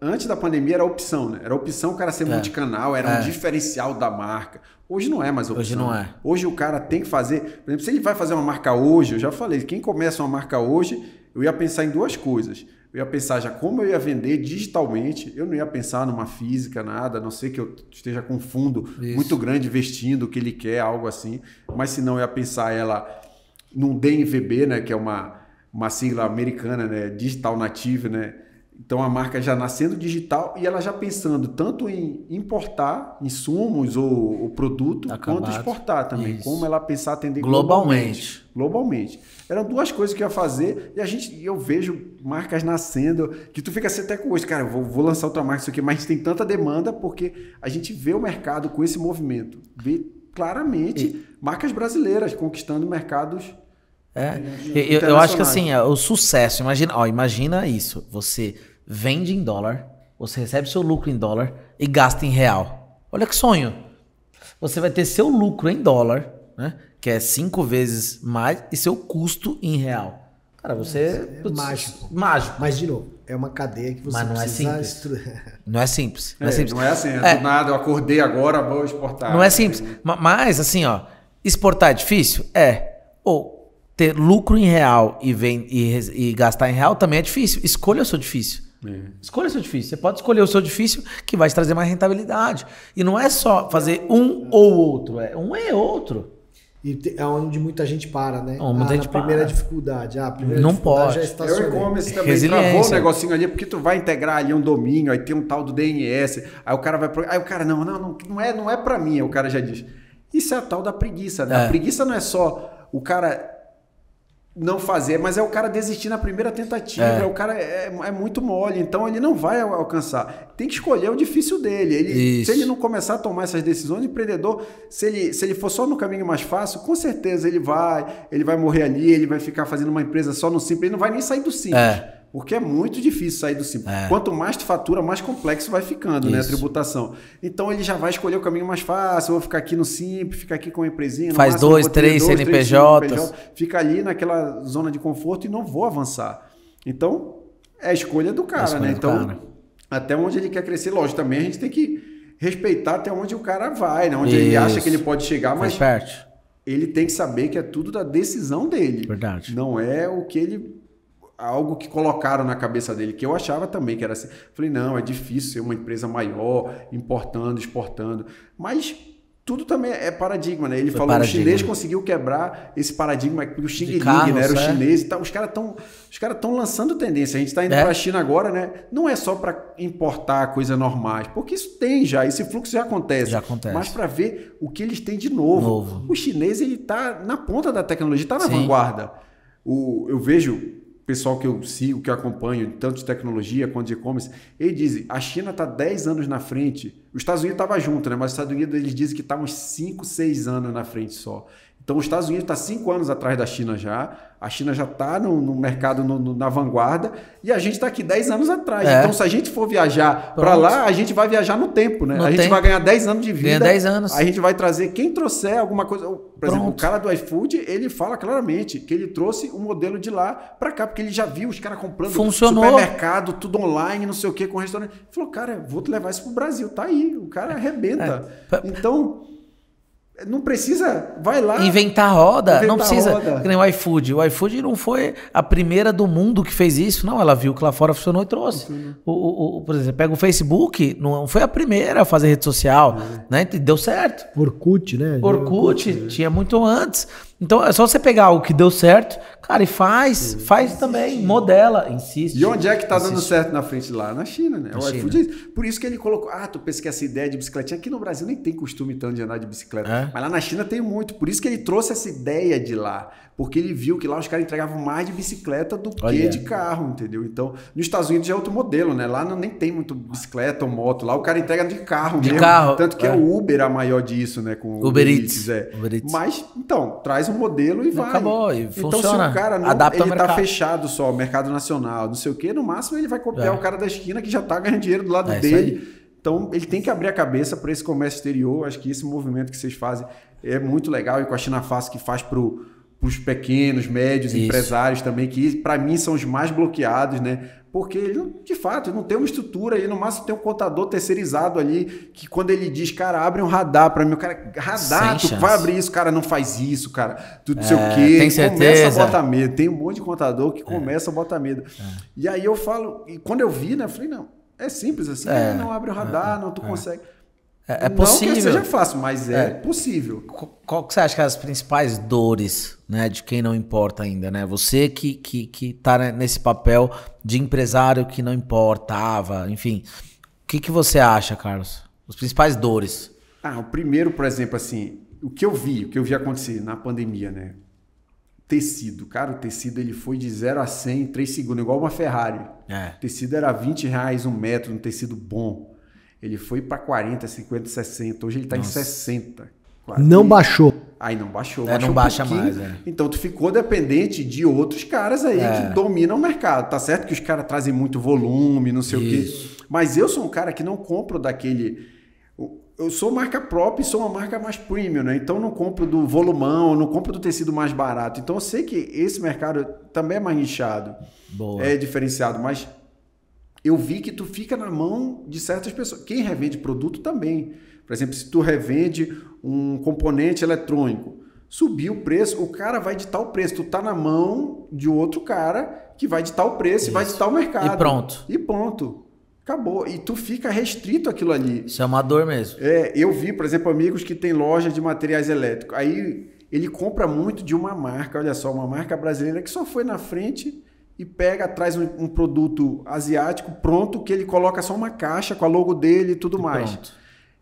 antes da pandemia era opção, né? Era opção o cara ser multicanal, era um diferencial da marca. Hoje não é mais opção. Hoje não é. Hoje o cara tem que fazer... Por exemplo, se ele vai fazer uma marca hoje, eu já falei, quem começa uma marca hoje, eu ia pensar em duas coisas. Eu ia pensar já como eu ia vender digitalmente, eu não ia pensar numa física, nada, a não ser que eu esteja com um fundo muito grande investindo o que ele quer, algo assim. Mas se não, eu ia pensar ela num DNVB, né, que é uma sigla americana, né, Digital Native, né? Então a marca já nascendo digital e ela já pensando tanto em importar insumos ou produto, quanto exportar também. Isso. Como ela pensar atender globalmente. Eram duas coisas que eu ia fazer e eu vejo marcas nascendo que tu fica assim até com hoje, cara, vou lançar outra marca isso aqui, mas tem tanta demanda porque a gente vê o mercado com esse movimento. Vê claramente marcas brasileiras conquistando mercados. Eu acho que assim, o sucesso, imagina isso, você vende em dólar, você recebe seu lucro em dólar e gasta em real. Olha que sonho. Você vai ter seu lucro em dólar, né, que é 5 vezes mais, e seu custo em real. Cara, você... Mágico. Mas, de novo, é uma cadeia que você Não é simples. Não é assim, do nada, eu acordei agora, vou exportar. Não é simples. Mas, assim, exportar é difícil? Ou ter lucro em real e gastar em real também é difícil. Escolha o seu difícil. Escolha o seu difícil. Você pode escolher o seu difícil que vai te trazer mais rentabilidade. E não é só fazer um ou outro. Um é outro. E é onde muita gente para, né? Muita gente primeira dificuldade. Não pode. Já estacionei. Eu e-commerce também travou um negocinho ali, porque tu vai integrar ali um domínio, aí tem um tal do DNS, aí o cara vai... Aí o cara, não é pra mim, aí o cara já diz. Isso é a tal da preguiça, né? A preguiça não é só o cara não fazer, mas é o cara desistir na primeira tentativa, o cara é muito mole, então ele não vai alcançar. Tem que escolher o difícil dele. Se ele não começar a tomar essas decisões, o empreendedor, se ele for só no caminho mais fácil, com certeza ele vai morrer ali, ele vai ficar fazendo uma empresa só no simples, ele não vai nem sair do simples. Porque é muito difícil sair do simples. Quanto mais tu fatura, mais complexo vai ficando, né, a tributação. Então ele já vai escolher o caminho mais fácil, vou ficar aqui no simples, ficar aqui com a empresinha. Faz 2, 3 CNPJs. Fica ali naquela zona de conforto e não vou avançar. Então, é a escolha do cara, né? Então, até onde ele quer crescer, lógico, também a gente tem que respeitar até onde o cara vai, né? Onde ele acha que ele pode chegar, mas ele tem que saber que é tudo da decisão dele. Verdade. Não é o que algo que colocaram na cabeça dele, que eu achava também que era assim. Falei, não, é difícil ser uma empresa maior, importando, exportando. Mas tudo também é paradigma, né? Ele Foi falou que o paradigma. chinês conseguiu quebrar esse paradigma, porque o Xing De Ling, carros, né? Era o é. chinês e tal. Os caras estão lançando tendência. A gente está indo É. para a China agora, né? Não é só para importar coisas normais, porque isso tem já, esse fluxo já acontece. Já acontece. Mas para ver o que eles têm de novo. O chinês, ele tá na ponta da tecnologia, está na Sim. vanguarda. Eu vejo pessoal que eu sigo, que eu acompanho, tanto de tecnologia quanto de e-commerce, eles dizem, a China está 10 anos na frente. Os Estados Unidos estavam junto, né? Mas os Estados Unidos, eles dizem que está uns 5, 6 anos na frente só. Então, os Estados Unidos está 5 anos atrás da China já. A China já está no mercado na vanguarda e a gente está aqui 10 anos atrás. É. Então, se a gente for viajar para lá, a gente vai viajar no tempo, né? No a gente tempo. vai ganhar 10 anos de vida. Ganha 10 anos. A gente vai trazer quem trouxer alguma coisa. Por exemplo, o Pronto. cara do iFood, ele fala claramente que ele trouxe um modelo de lá para cá, porque ele já viu os caras comprando Funcionou. supermercado, tudo online, não sei o que, com restaurante. Ele falou, cara, vou te levar isso pro Brasil. Tá aí, o cara arrebenta. Então, não precisa, vai lá. Inventar roda, Inventar não precisa. roda. Que nem o iFood. O iFood não foi a primeira do mundo que fez isso, não. Ela viu que lá fora funcionou e trouxe. Por exemplo, pega o Facebook, não foi a primeira a fazer rede social, né? E deu certo. Orkut, né? Orkut, tinha muito antes. Então é só você pegar o que deu certo, cara, e faz também, modela, insiste. E onde é que tá dando certo na frente lá? Na China, né? Na O China. iFood é isso. Por isso que ele colocou, tu pensa que essa ideia de bicicletinha, aqui no Brasil nem tem costume tanto de andar de bicicleta, É. mas lá na China tem muito. Por isso que ele trouxe essa ideia de lá, porque ele viu que lá os caras entregavam mais de bicicleta do que Olha. de carro, entendeu? Então, nos Estados Unidos já é outro modelo, né? Lá nem tem muito bicicleta ou moto, lá o cara entrega de carro De mesmo. carro, Tanto que é. o Uber a maior disso, né? Com o Uber Eats. é. Uber Eats. Mas, então, traz um modelo e vai. Acabou, e então, funciona. se o cara não, Adapta ao ele tá mercado. fechado só, mercado nacional, não sei o quê, no máximo ele vai copiar É. o cara da esquina que já tá ganhando dinheiro do lado É isso dele. Então, ele tem que abrir a cabeça para esse comércio exterior. Acho que esse movimento que vocês fazem é muito legal. E com a China Fácil, que faz para os pequenos, médios, Isso. empresários também, que para mim são os mais bloqueados, né? Porque ele, de fato, não tem uma estrutura, ele no máximo tem um contador terceirizado ali, que quando ele diz, cara, abre um radar para mim, o cara, radar, tu Sem vai chance. abrir isso, cara, não faz isso, cara, tu não sei o quê. tem Começa certeza? a botar medo, tem um monte de contador que começa a botar medo. E aí eu falo, e quando eu vi, né, eu falei, não, é simples assim, não abre o radar, não, tu consegue. É possível. Não que seja fácil, mas é possível. Qual que você acha que é as principais dores, né, de quem não importa ainda, né? Você que tá nesse papel de empresário que não importava, enfim. O que você acha, Carlos? As principais dores. O primeiro, por exemplo, assim, o que eu vi acontecer na pandemia, né? Tecido. Cara, o tecido ele foi de 0 a 100 em 3 segundos, igual uma Ferrari. É. O tecido era R$20 um metro, um tecido bom. Ele foi para 40, 50, 60. Hoje ele está em 60. Quase. Não baixou. Aí não baixou. É, não um baixa pouquinho. mais, é. Então tu ficou dependente de outros caras aí que dominam o mercado. Tá certo que os caras trazem muito volume, não sei o quê. Mas eu sou um cara que não compro daquele... Eu sou marca própria e sou uma marca mais premium, né? Então eu não compro do volumão, eu não compro do tecido mais barato. Então eu sei que esse mercado também é mais nichado. Boa. É diferenciado, mas eu vi que tu fica na mão de certas pessoas. Quem revende produto também. Por exemplo, se tu revende um componente eletrônico, subiu o preço, o cara vai ditar o preço. Tu tá na mão de outro cara que vai ditar o preço e vai ditar o mercado. E pronto. E pronto. Acabou. E tu fica restrito àquilo ali. Isso é uma dor mesmo. Eu vi, por exemplo, amigos que têm loja de materiais elétricos. Aí ele compra muito de uma marca, olha só, uma marca brasileira que só foi na frente e pega, traz um produto asiático pronto, que ele coloca só uma caixa com a logo dele e tudo mais. Pronto.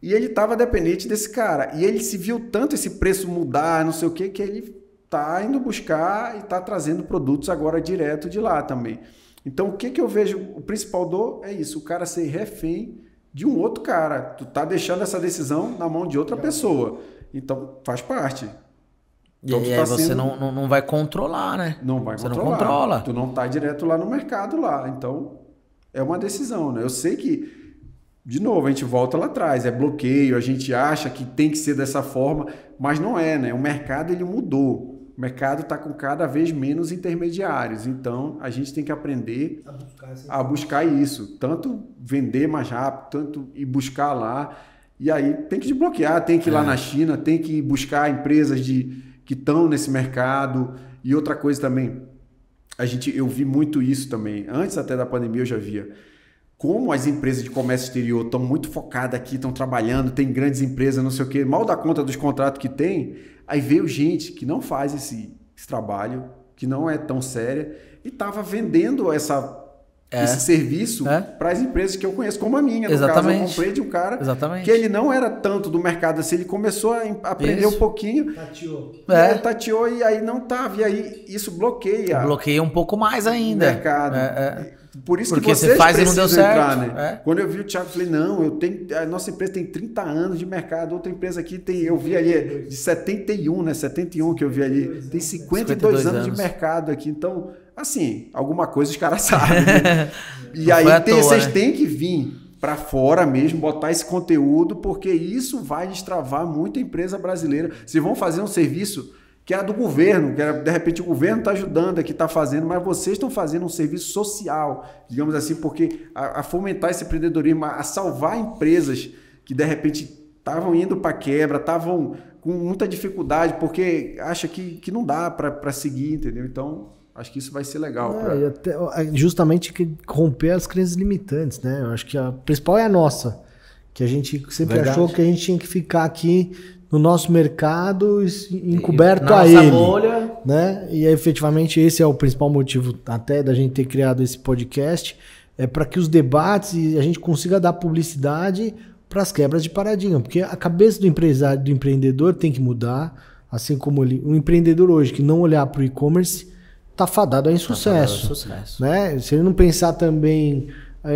E ele estava dependente desse cara. E ele se viu tanto esse preço mudar, não sei o que ele tá indo buscar e tá trazendo produtos agora direto de lá também. Então, o que eu vejo? O principal dor é isso, o cara ser refém de um outro cara. Tu tá deixando essa decisão na mão de outra pessoa. Então, faz parte. Então, E aí você não vai controlar, né? Não vai você controlar. Não controla. Tu não tá direto lá no mercado lá. Então, é uma decisão, né? Eu sei que, de novo, a gente volta lá atrás. É bloqueio, a gente acha que tem que ser dessa forma, mas não é, né? O mercado, ele mudou. O mercado está com cada vez menos intermediários. Então, a gente tem que aprender a buscar isso. Tanto vender mais rápido, tanto ir buscar lá. E aí tem que desbloquear, tem que ir lá na China, tem que buscar empresas que estão nesse mercado. E outra coisa também, eu vi muito isso também. Antes até da pandemia eu já via. como as empresas de comércio exterior estão muito focadas aqui, estão trabalhando, tem grandes empresas, não sei o quê, mal dá conta dos contratos que tem, aí veio gente que não faz esse trabalho, que não é tão séria, e estava vendendo esse serviço para as empresas que eu conheço, como a minha. No caso, eu comprei de um cara que ele não era tanto do mercado assim, ele começou a aprender um pouquinho. Tateou e aí não estava. E aí isso bloqueia. Bloqueia um pouco mais ainda. O mercado. Por isso porque que vocês faz e não deu certo. Entrar, né? Quando eu vi o Thiago, eu falei, não, a nossa empresa tem 30 anos de mercado, outra empresa aqui eu vi ali de 71, né? 71 que eu vi ali, tem 52 anos de mercado aqui. Então, assim, alguma coisa os caras sabem. Né? E aí vocês têm que vir para fora mesmo, botar esse conteúdo, porque isso vai destravar muita empresa brasileira. Vocês vão fazer um serviço que é do governo, que de repente o governo está ajudando aqui, está fazendo, mas vocês estão fazendo um serviço social, digamos assim, porque a fomentar esse empreendedorismo, a salvar empresas que de repente estavam indo para quebra, estavam com muita dificuldade, porque acha que não dá para seguir, entendeu? Então, acho que isso vai ser legal. Justamente romper as crenças limitantes, né? Eu acho que a principal é a nossa, que a gente sempre achou que a gente tinha que ficar aqui no nosso mercado, encoberto a ele. Bolha. Né? E efetivamente esse é o principal motivo até da gente ter criado esse podcast, é para que os debates e a gente consiga dar publicidade para as quebras de paradigma, porque a cabeça do empresário, do empreendedor tem que mudar, assim como um empreendedor hoje que não olhar para o e-commerce está fadado a insucesso. Né? Se ele não pensar também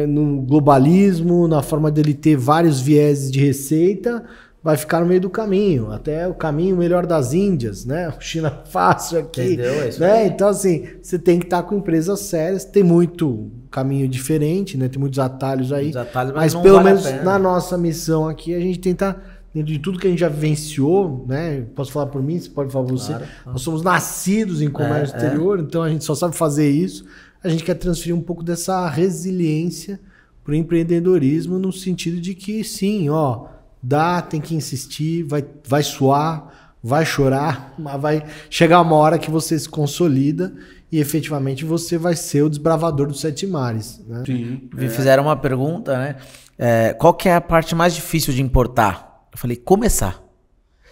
no globalismo, na forma dele ter vários vieses de receita, vai ficar no meio do caminho, até o caminho melhor das Índias, né? China fácil aqui. Entendeu? É isso, né? Então, assim, você tem que estar com empresas sérias, tem muito caminho diferente, né? Tem muitos atalhos aí. Mas pelo menos na nossa missão aqui, a gente tenta, dentro de tudo que a gente já vivenciou, né? Posso falar por mim, você pode falar por você. Nós somos nascidos em comércio exterior, então a gente só sabe fazer isso. A gente quer transferir um pouco dessa resiliência para o empreendedorismo, no sentido de que, sim, tem que insistir, vai suar, vai chorar, mas vai chegar uma hora que você se consolida e efetivamente você vai ser o desbravador dos 7 mares. Né? Sim. Me fizeram uma pergunta, né? Qual que é a parte mais difícil de importar? Eu falei, começar.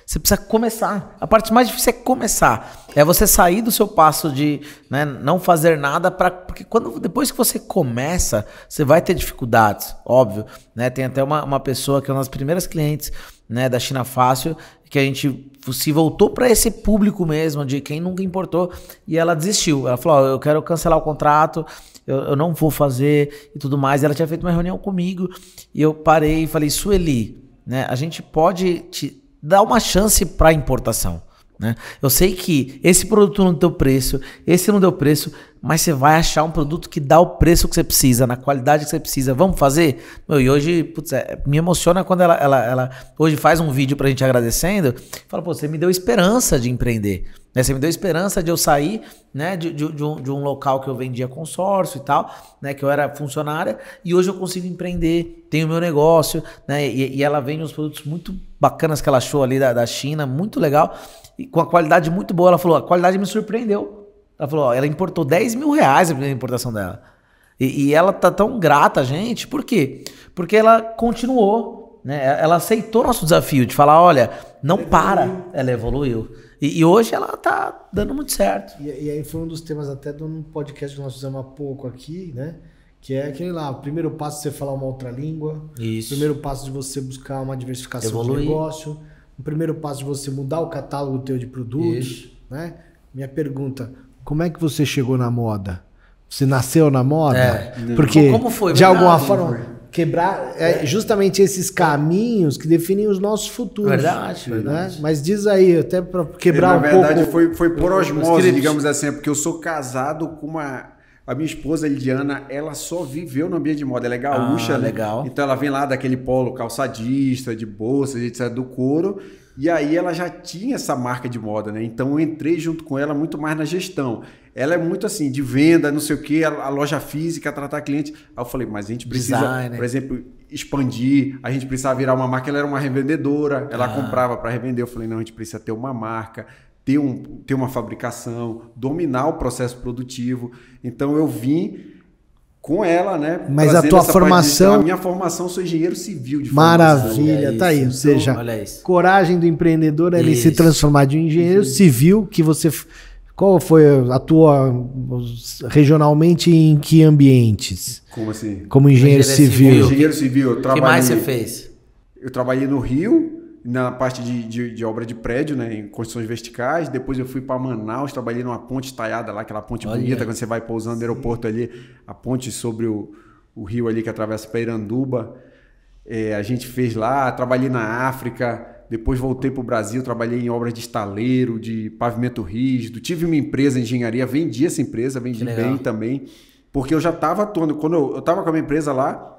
Você precisa começar. A parte mais difícil é começar. É você sair do seu passo de, né, não fazer nada, porque depois que você começa, você vai ter dificuldades, óbvio. Né? Tem até uma pessoa que é uma das primeiras clientes, né, da China Fácil, que a gente se voltou para esse público mesmo, de quem nunca importou, e ela desistiu. Ela falou, eu quero cancelar o contrato, eu não vou fazer e tudo mais. E ela tinha feito uma reunião comigo e eu parei e falei, Sueli, né, a gente pode dá uma chance para importação, né? Eu sei que esse produto não deu preço, esse não deu preço, mas você vai achar um produto que dá o preço que você precisa, na qualidade que você precisa. Vamos fazer? E hoje, putz, me emociona quando ela hoje faz um vídeo pra gente agradecendo, fala, pô, você me deu esperança de empreender, né? Você me deu esperança de eu sair, né, de um local que eu vendia consórcio e tal, né, que eu era funcionária, e hoje eu consigo empreender, tenho meu negócio, né, e ela vende uns produtos muito bacanas que ela achou ali da China, muito legal, e com a qualidade muito boa. Ela falou, a qualidade me surpreendeu. Ela falou, ela importou R$10 mil a primeira importação dela. E ela tá tão grata, gente. Por quê? Porque ela continuou, né? Ela aceitou nosso desafio de falar, olha, não para. Ela evoluiu. E hoje ela tá dando muito certo. E aí foi um dos temas até de um podcast que nós fizemos há pouco aqui, né? Que é aquele lá, o primeiro passo de você falar uma outra língua. Isso. O primeiro passo de você buscar uma diversificação de negócio. O primeiro passo de você mudar o catálogo teu de produtos. Isso. Né? Minha pergunta, como é que você chegou na moda? Você nasceu na moda? Porque como foi? De alguma forma quebrar justamente esses caminhos que definem os nossos futuros. Verdade. Né? Mas diz aí, até para quebrar um pouco... Na verdade foi por osmose, digamos assim, porque eu sou casado com a minha esposa, Lidiana, ela só viveu no ambiente de moda. Ela é gaúcha, legal. Então ela vem lá daquele polo calçadista, de bolsas, etc., do couro. E aí ela já tinha essa marca de moda, né? Então eu entrei junto com ela muito mais na gestão. Ela é muito assim, de venda, não sei o quê, a loja física, tratar cliente. Aí eu falei, mas a gente precisa, por exemplo, expandir, a gente precisa virar uma marca. Ela era uma revendedora, ela comprava para revender. Eu falei, não, a gente precisa ter uma marca, ter uma fabricação, dominar o processo produtivo. Então eu vim com ela, né? Mas a tua formação... A minha formação, sou engenheiro civil de Maravilha, tá aí. Ou seja, coragem do empreendedor é ele se transformar de um engenheiro civil, que você... Qual foi a tua... regionalmente em que ambientes? Como assim? Como engenheiro civil. Engenheiro civil, eu trabalhei... O que mais você fez? Eu trabalhei no Rio, na parte de obra de prédio, né, em construções verticais. Depois eu fui para Manaus, trabalhei numa ponte talhada lá, aquela ponte bonita, quando você vai pousando no aeroporto ali, a ponte sobre o rio ali que atravessa para Iranduba. A gente fez lá, trabalhei na África, depois voltei para o Brasil, trabalhei em obras de estaleiro, de pavimento rígido. Tive uma empresa de engenharia, vendi essa empresa, vendi bem também, porque eu já estava atuando. Quando eu estava com a minha empresa lá,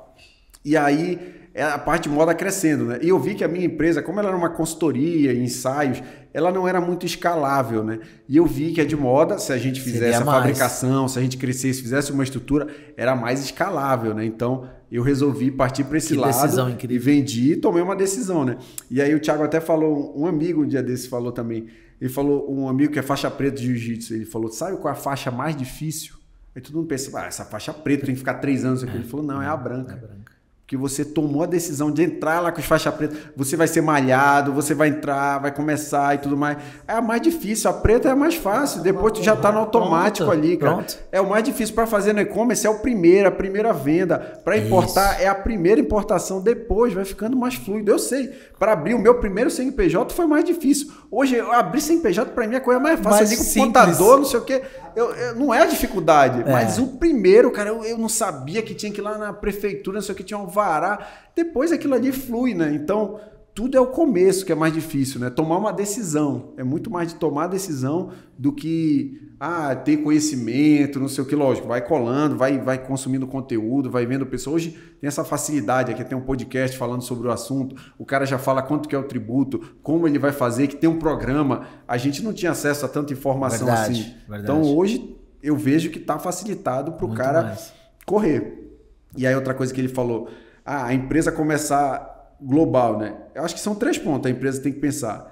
e aí... a parte de moda crescendo, né? E eu vi que a minha empresa, como ela era uma consultoria, ensaios, ela não era muito escalável, né? E eu vi que a de moda, se a gente fizesse a fabricação, se a gente crescesse, fizesse uma estrutura, era mais escalável, né? Então, eu resolvi partir para esse lado e vendi e tomei uma decisão, né? E aí o Thiago até falou, um amigo um dia desse falou também, ele falou, um amigo que é faixa preta de jiu-jitsu, ele falou, sabe qual é a faixa mais difícil? Aí todo mundo pensa, essa faixa preta tem que ficar 3 anos aqui. Ele falou, não, é a branca. Que você tomou a decisão de entrar lá com as faixas pretas, você vai ser malhado, você vai entrar, vai começar e tudo mais. É a mais difícil, a preta é a mais fácil, depois tu já tá no automático ali, cara. É o mais difícil para fazer no e-commerce, é a primeira venda. Para importar, é a primeira importação, depois vai ficando mais fluido. Eu sei, para abrir o meu primeiro CNPJ foi mais difícil. Hoje, abrir CNPJ para mim é a coisa mais fácil. Eu digo contador, não sei o quê. Não é a dificuldade, mas o primeiro, cara, eu não sabia que tinha que ir lá na prefeitura, não sei o que, tinha um vará. Depois aquilo ali flui, né? Então, tudo é o começo que é mais difícil, né? Tomar uma decisão. É muito mais de tomar decisão do que ter conhecimento, não sei o que. Lógico, vai colando, vai consumindo conteúdo, vai vendo pessoas. Hoje tem essa facilidade, aqui tem um podcast falando sobre o assunto, o cara já fala quanto que é o tributo, como ele vai fazer, que tem um programa. A gente não tinha acesso a tanta informação assim. Então hoje eu vejo que está facilitado para o cara correr. E aí outra coisa que ele falou, a empresa começar global, né? Eu acho que são 3 pontos a empresa tem que pensar.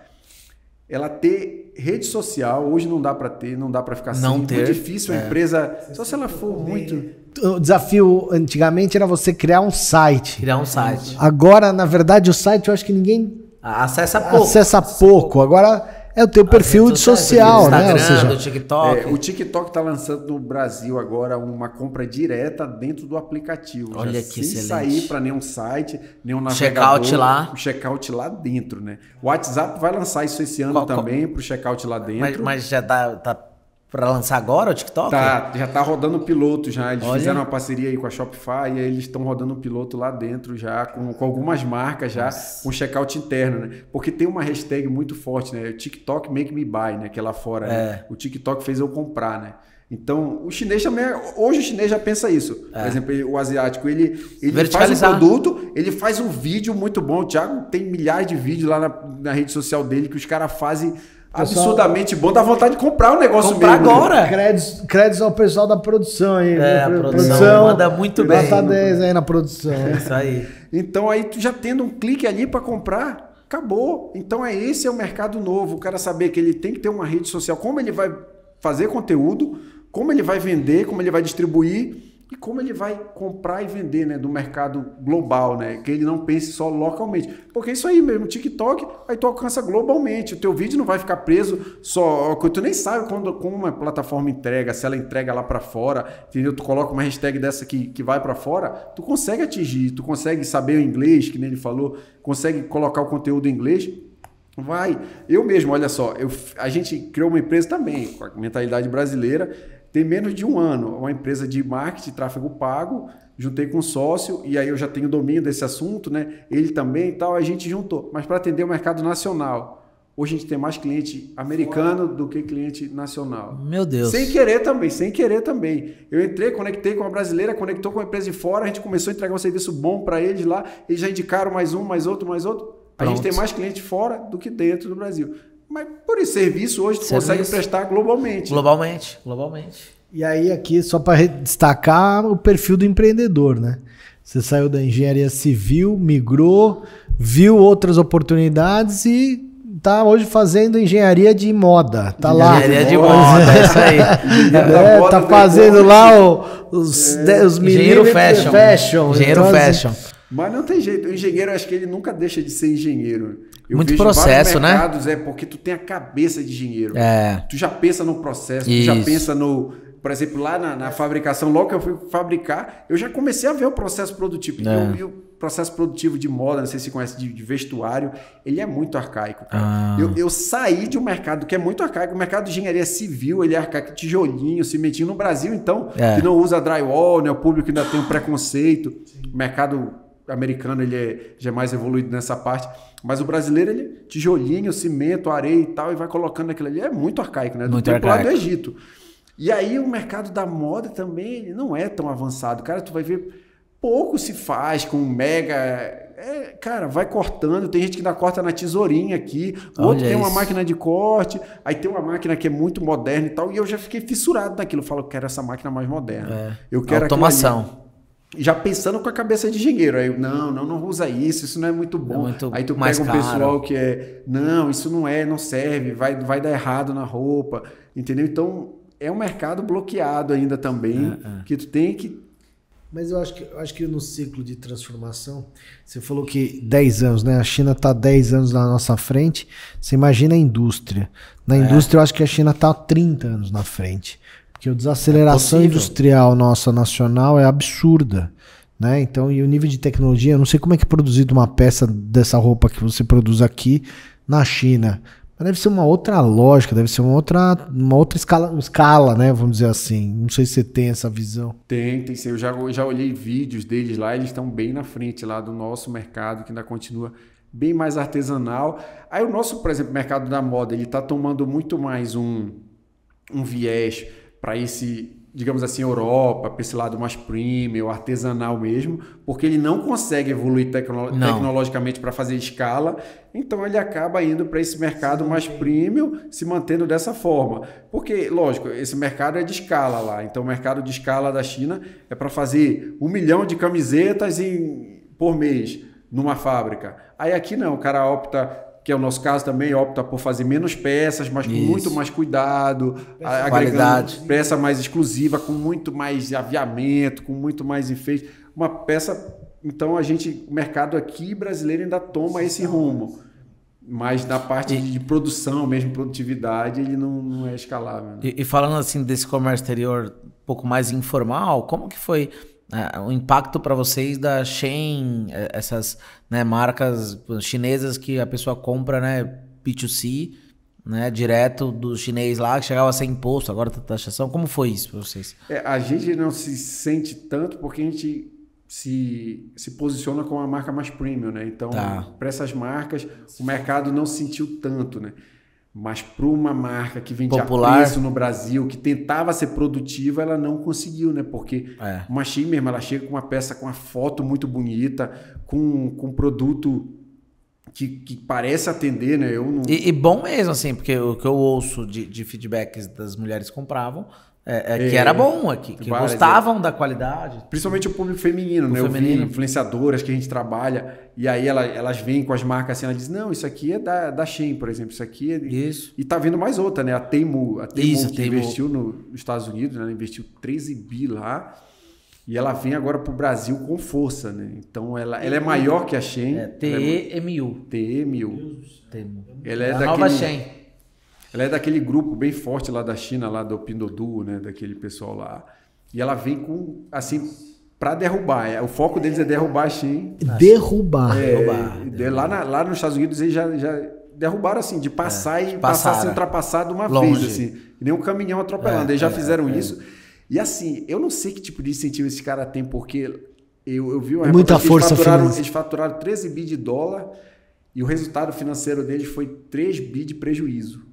Ela ter rede social, hoje não dá para ter, não dá para ficar sem. É muito difícil a empresa, só se ela for muito... O desafio antigamente era você criar um site. Criar um site. Agora, na verdade, o site eu acho que ninguém acessa pouco. Agora é o teu perfil de social, né? Ou seja, do TikTok. O TikTok está lançando no Brasil agora uma compra direta dentro do aplicativo. Olha que excelente. Sem sair para nenhum site, nenhum navegador. Checkout lá. O checkout lá dentro, né? O WhatsApp vai lançar isso esse ano também para o checkout lá dentro. Mas já tá para lançar agora o TikTok? Já tá rodando o piloto já. Eles fizeram uma parceria aí com a Shopify e aí eles estão rodando o piloto lá dentro já, com algumas marcas já, com checkout interno, né? Porque tem uma hashtag muito forte, né? TikTok make me buy, né? Que é lá fora, né? O TikTok fez eu comprar, né? Então, o chinês também... Hoje o chinês já pensa isso. Por exemplo, o asiático, ele faz um produto, ele faz um vídeo muito bom. O Thiago tem milhares de vídeos lá na rede social dele que os caras fazem... absurdamente bom, dá vontade de comprar o negócio comprar mesmo. Agora. Créditos ao pessoal da produção aí. A produção manda muito bem. Nota 10 aí na produção. Isso aí. Então aí tu já tendo um clique ali para comprar, acabou. Então esse é o mercado novo. O cara saber que ele tem que ter uma rede social, como ele vai fazer conteúdo, como ele vai vender, como ele vai distribuir e como ele vai comprar e vender, né, do mercado global, né, que ele não pense só localmente. Porque isso aí mesmo, TikTok, aí tu alcança globalmente. O teu vídeo não vai ficar preso só... Tu nem sabe como uma plataforma entrega, se ela entrega lá para fora, entendeu? Tu coloca uma hashtag dessa que vai para fora, tu consegue atingir, tu consegue saber o inglês, que nem ele falou, consegue colocar o conteúdo em inglês. Vai. Eu mesmo, olha só, a gente criou uma empresa também, com a mentalidade brasileira, tem menos de 1 ano, uma empresa de marketing, tráfego pago, juntei com um sócio, e aí eu já tenho domínio desse assunto, né? Ele também e tal, a gente juntou. Mas para atender o mercado nacional, hoje a gente tem mais cliente americano do que cliente nacional. Meu Deus. Sem querer também. Eu entrei, conectei com uma brasileira, conectou com uma empresa de fora, a gente começou a entregar um serviço bom para eles lá, eles já indicaram mais um, mais outro. A gente tem mais cliente fora do que dentro do Brasil. Mas por esse serviço hoje tu consegue prestar globalmente. Globalmente. E aí aqui, só para destacar o perfil do empreendedor, né? Você saiu da engenharia civil, migrou, viu outras oportunidades e tá hoje fazendo engenharia de moda. Tá lá. Engenharia de moda, é isso aí. Tá fazendo lá os engenheiro fashion. Engenheiro então, fashion. Mas não tem jeito. O engenheiro, acho que ele nunca deixa de ser engenheiro. Muito processo, né? Porque tu tem a cabeça de engenheiro. É. Tu já pensa no processo, Isso. tu já pensa no... Por exemplo, lá na fabricação, logo que eu fui fabricar, eu já comecei a ver o processo produtivo. E o processo produtivo de moda, não sei se você conhece, de vestuário, ele é muito arcaico, cara. Eu saí de um mercado que é muito arcaico. O mercado de engenharia civil, ele é arcaico, tijolinho, cimentinho. No Brasil, então, que não usa drywall, né? O público ainda tem um preconceito. O mercado americano, ele já é mais evoluído nessa parte. Mas o brasileiro, ele é tijolinho, cimento, areia e tal, e vai colocando aquilo ali. É muito arcaico, né? Do tempo lá do Egito. E aí o mercado da moda também ele não é tão avançado. Cara, tu vai ver, pouco se faz com mega... cara, vai cortando. Tem gente que ainda corta na tesourinha aqui. O outro tem uma máquina de corte. Aí tem uma máquina que é muito moderna e tal. E eu já fiquei fissurado naquilo. Eu falo, eu quero essa máquina mais moderna. Eu quero automação. Já pensando com a cabeça de engenheiro. Aí eu, não usa isso não é muito bom. Aí tu pega um pessoal que não, isso não serve, vai dar errado na roupa. Entendeu? Então... é um mercado bloqueado ainda também, que tu tem que... Mas eu acho que no ciclo de transformação, você falou que 10 anos, né? A China está 10 anos na nossa frente. Você imagina a indústria. Na indústria, eu acho que a China está 30 anos na frente. Porque a desaceleração industrial nossa nacional é absurda. Né? Então, e o nível de tecnologia, eu não sei como é que é produzido uma peça dessa roupa que você produz aqui na China. Deve ser uma outra lógica, deve ser uma outra escala, né? Vamos dizer assim. Não sei se você tem essa visão. Tem sim. Eu já olhei vídeos deles lá, eles estão bem na frente lá do nosso mercado, que ainda continua bem mais artesanal. Aí o nosso, por exemplo, mercado da moda, ele está tomando muito mais um viés para esse, digamos assim, Europa, para esse lado mais premium, artesanal mesmo, porque ele não consegue evoluir tecnologicamente para fazer escala, então ele acaba indo para esse mercado mais premium, se mantendo dessa forma. Porque, lógico, esse mercado é de escala lá, então o mercado de escala da China é para fazer 1 milhão de camisetas por mês numa fábrica. Aí aqui não, o cara opta... que é o nosso caso também, opta por fazer menos peças, mas com muito mais cuidado, agregando peça mais exclusiva, com muito mais aviamento, com muito mais enfeite. Uma peça, então o mercado aqui brasileiro ainda toma esse rumo, mas na parte de produção, mesmo produtividade, ele não é escalável. Né? E falando assim desse comércio exterior um pouco mais informal, como que foi... o impacto para vocês da Shein, essas marcas chinesas que a pessoa compra, né, B2C, né, direto do chinês lá, que chegava a ser imposto, agora tá taxação. Como foi isso para vocês? A gente não se sente tanto porque a gente se posiciona como uma marca mais premium, né? Então, para essas marcas, o mercado não sentiu tanto, né? Mas para uma marca que vendia preço no Brasil, que tentava ser produtiva, ela não conseguiu, né? Porque uma Shein mesmo, ela chega com uma peça com uma foto muito bonita, com um produto que parece atender, né? E bom mesmo, assim, porque o que eu ouço de feedbacks das mulheres que compravam que era bom, que gostavam da qualidade. Principalmente o público feminino, né? Eu vi influenciadoras que a gente trabalha, e aí elas vêm com as marcas assim, ela diz, não, isso aqui é da Shein, por exemplo, isso aqui é... Isso. E tá vindo mais outra, né? A Temu que investiu nos Estados Unidos, né? Ela investiu 13 bi lá, e ela vem agora pro Brasil com força, né? Então ela é maior que a Shein. TEMU. TEMU. Ela é a nova Shein. Ela é daquele grupo bem forte lá da China, lá do Pinduoduo, né? Daquele pessoal lá. E ela vem com, assim, para derrubar. O foco deles é derrubar a Shein. Derrubar. Lá nos Estados Unidos eles já derrubaram, assim, de passar e passar a ser ultrapassado uma vez, assim. E nem um caminhão atropelando. Eles já fizeram isso. E assim, eu não sei que tipo de incentivo esse cara tem, porque eu vi uma muita força financeira. Eles faturaram 13 bi de dólar e o resultado financeiro deles foi 3 bi de prejuízo.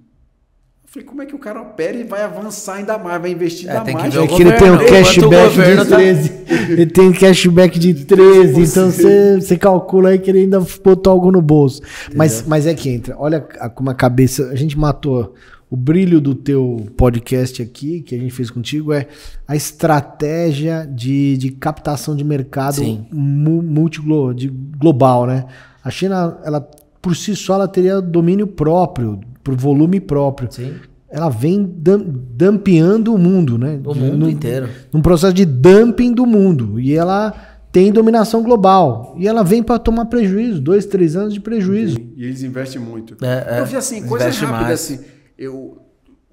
Falei, como é que o cara opera e vai avançar ainda mais, vai investir ainda mais? É que ele tem um cashback de 13. Ele tem um cashback de 13, então você calcula aí que ele ainda botou algo no bolso. Mas é que entra. Olha como a cabeça... A gente matou o brilho do teu podcast aqui, que a gente fez contigo, é a estratégia de captação de mercado global, né? A China, ela por si só ela teria domínio próprio, por volume próprio. Sim. Ela vem dumpeando o mundo, né? O mundo inteiro. Num processo de dumping do mundo. E ela tem dominação global. E ela vem para tomar prejuízo, 2, 3 anos de prejuízo. E eles investem muito. É, eu vi assim, coisa rápida mais. assim.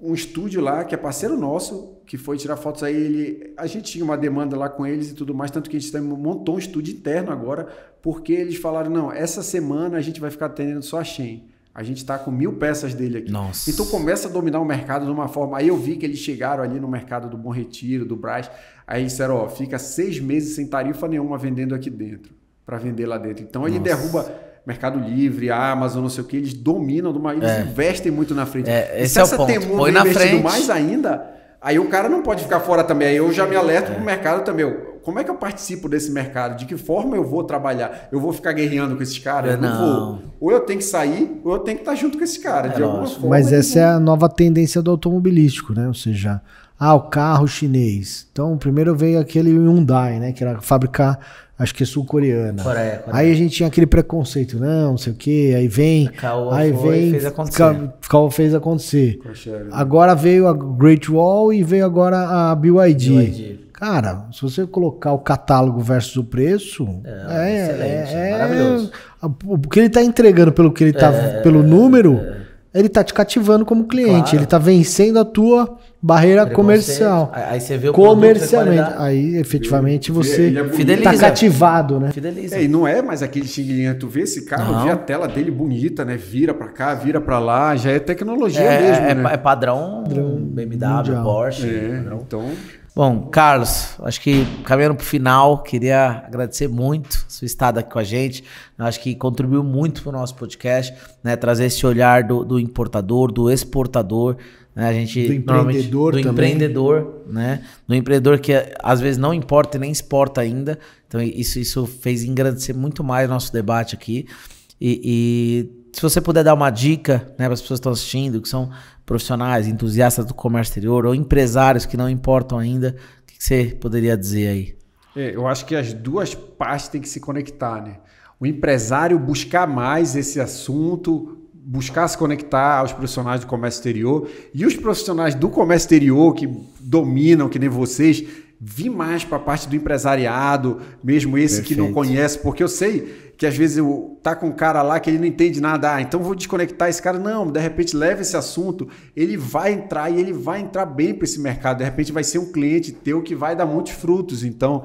Um estúdio lá, que é parceiro nosso, que foi tirar fotos aí, a gente tinha uma demanda lá com eles e tudo mais, tanto que a gente montou um estúdio interno agora, porque eles falaram, não, essa semana a gente vai ficar atendendo só a Shein. A gente está com 1000 peças dele aqui. Nossa. Então começa a dominar o mercado de uma forma. Aí eu vi que eles chegaram ali no mercado do Bom Retiro, do Brás. Aí disseram, ó, fica 6 meses sem tarifa nenhuma vendendo aqui dentro, para vender lá dentro. Então ele derruba Mercado Livre, Amazon, não sei o que, eles dominam, eles investem muito na frente. Esse é o ponto. Põe na frente. Mais ainda, aí o cara não pode ficar fora também. Aí eu já me alerto pro mercado também. Como é que eu participo desse mercado? De que forma eu vou trabalhar? Eu vou ficar guerreando com esses caras? Eu não vou. Ou eu tenho que sair, ou eu tenho que estar junto com esse cara. De alguma forma. Mas essa é a nova tendência do automobilístico, né? Ou seja, o carro chinês. Então, primeiro veio aquele Hyundai, né? Que era fábrica, acho que é sul-coreana. Coreia. Aí a gente tinha aquele preconceito, não sei o quê. Aí vem... Caoa fez acontecer. Agora veio a Great Wall e veio agora a BYD. Cara, se você colocar o catálogo versus o preço, excelente, maravilhoso. O que ele está entregando pelo que ele tá, pelo número, ele está te cativando como cliente. Claro. Ele está vencendo a tua barreira comercial. Aí você vê o comercialmente. Aí, efetivamente, você está cativado, né? Fideliza. E não é mais aquele xing-linha. Tu vê esse carro, vê a tela dele bonita, né? Vira para cá, vira para lá. Já é tecnologia mesmo, né? É padrão BMW, mundial. Porsche. Então... Bom, Carlos, acho que caminhando para o final, queria agradecer muito sua estada aqui com a gente. Acho que contribuiu muito para o nosso podcast, né? Trazer esse olhar do importador, do exportador, né? A gente, do empreendedor também. Empreendedor, né? Do empreendedor que às vezes não importa e nem exporta ainda. Então isso fez engrandecer muito mais o nosso debate aqui. E se você puder dar uma dica, né, para as pessoas que estão assistindo, que são profissionais, entusiastas do comércio exterior ou empresários que não importam ainda, o que você poderia dizer aí? Eu acho que as duas partes têm que se conectar, né? O empresário buscar mais esse assunto, buscar se conectar aos profissionais do comércio exterior e os profissionais do comércio exterior que dominam, que nem vocês, vir mais para a parte do empresariado, mesmo esse que não conhece, porque eu sei que às vezes tá com um cara lá que ele não entende nada, então vou desconectar esse cara. Não, de repente leva esse assunto, ele vai entrar e ele vai entrar bem para esse mercado, de repente vai ser um cliente teu que vai dar muitos frutos. Então,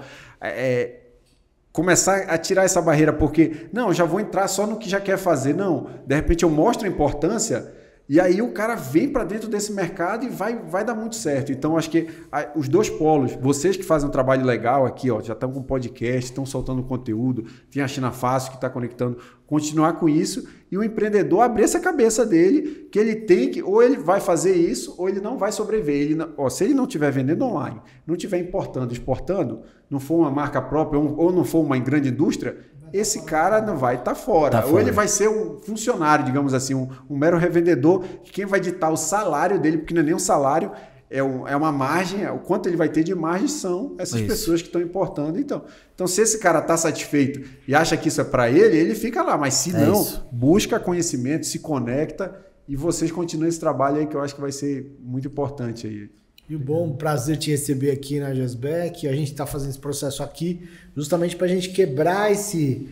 começar a tirar essa barreira, porque, não, já vou entrar só no que já quer fazer. Não, de repente eu mostro a importância e aí o cara vem para dentro desse mercado e vai dar muito certo. Então, acho que os dois polos, vocês que fazem um trabalho legal aqui, ó, já estão com podcast, estão soltando conteúdo, tem a China Fácil que está conectando, continuar com isso e o empreendedor abrir essa cabeça dele, que ele tem que, ou ele vai fazer isso, ou ele não vai sobreviver. Se ele não estiver vendendo online, não estiver importando, exportando, não for uma marca própria ou não for uma grande indústria, esse cara não vai estar fora. Ou ele vai ser um funcionário, digamos assim, um mero revendedor, que quem vai ditar o salário dele, porque não é nem um salário, é uma margem, o quanto ele vai ter de margem são essas pessoas que estão importando. Então, se esse cara está satisfeito e acha que isso é para ele fica lá. Mas se não, busca conhecimento, se conecta e vocês continuem esse trabalho aí que eu acho que vai ser muito importante aí. E o bom prazer te receber aqui na GESBEC. A gente está fazendo esse processo aqui justamente para a gente quebrar esse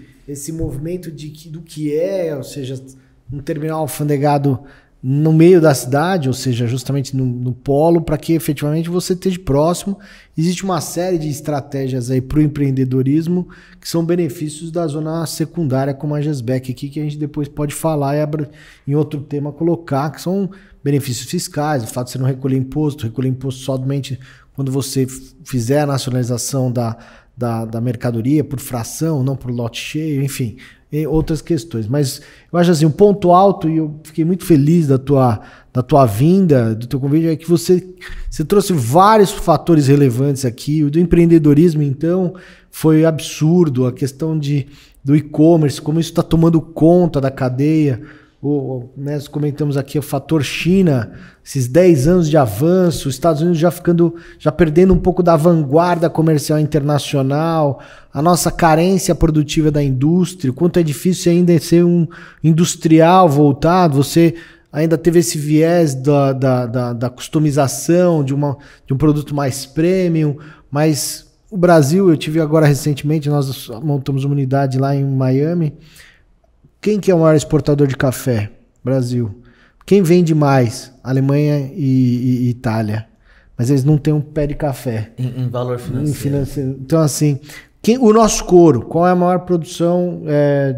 movimento do que ou seja, um terminal alfandegado no meio da cidade, ou seja, justamente no polo, para que efetivamente você esteja próximo. Existe uma série de estratégias aí para o empreendedorismo que são benefícios da zona secundária, como a GESBEC aqui, que a gente depois pode falar e em outro tema colocar, que são benefícios fiscais, o fato de você não recolher imposto somente quando você fizer a nacionalização da mercadoria por fração, não por lote cheio, enfim, e outras questões. Mas eu acho assim, um ponto alto, e eu fiquei muito feliz da tua vinda, do teu convite, é que você trouxe vários fatores relevantes aqui. O do empreendedorismo, então, foi absurdo, a questão do e-commerce, como isso está tomando conta da cadeia. né, nós comentamos aqui o fator China, esses 10 anos de avanço, os Estados Unidos já perdendo um pouco da vanguarda comercial internacional, a nossa carência produtiva da indústria, o quanto é difícil ainda ser um industrial voltado, você ainda teve esse viés da customização, de um produto mais premium, mas o Brasil, eu tive agora recentemente, nós montamos uma unidade lá em Miami. Quem que é o maior exportador de café? Brasil. Quem vende mais? Alemanha e Itália. Mas eles não têm um pé de café. Em valor financeiro. Então, assim, o nosso couro, qual é a maior produção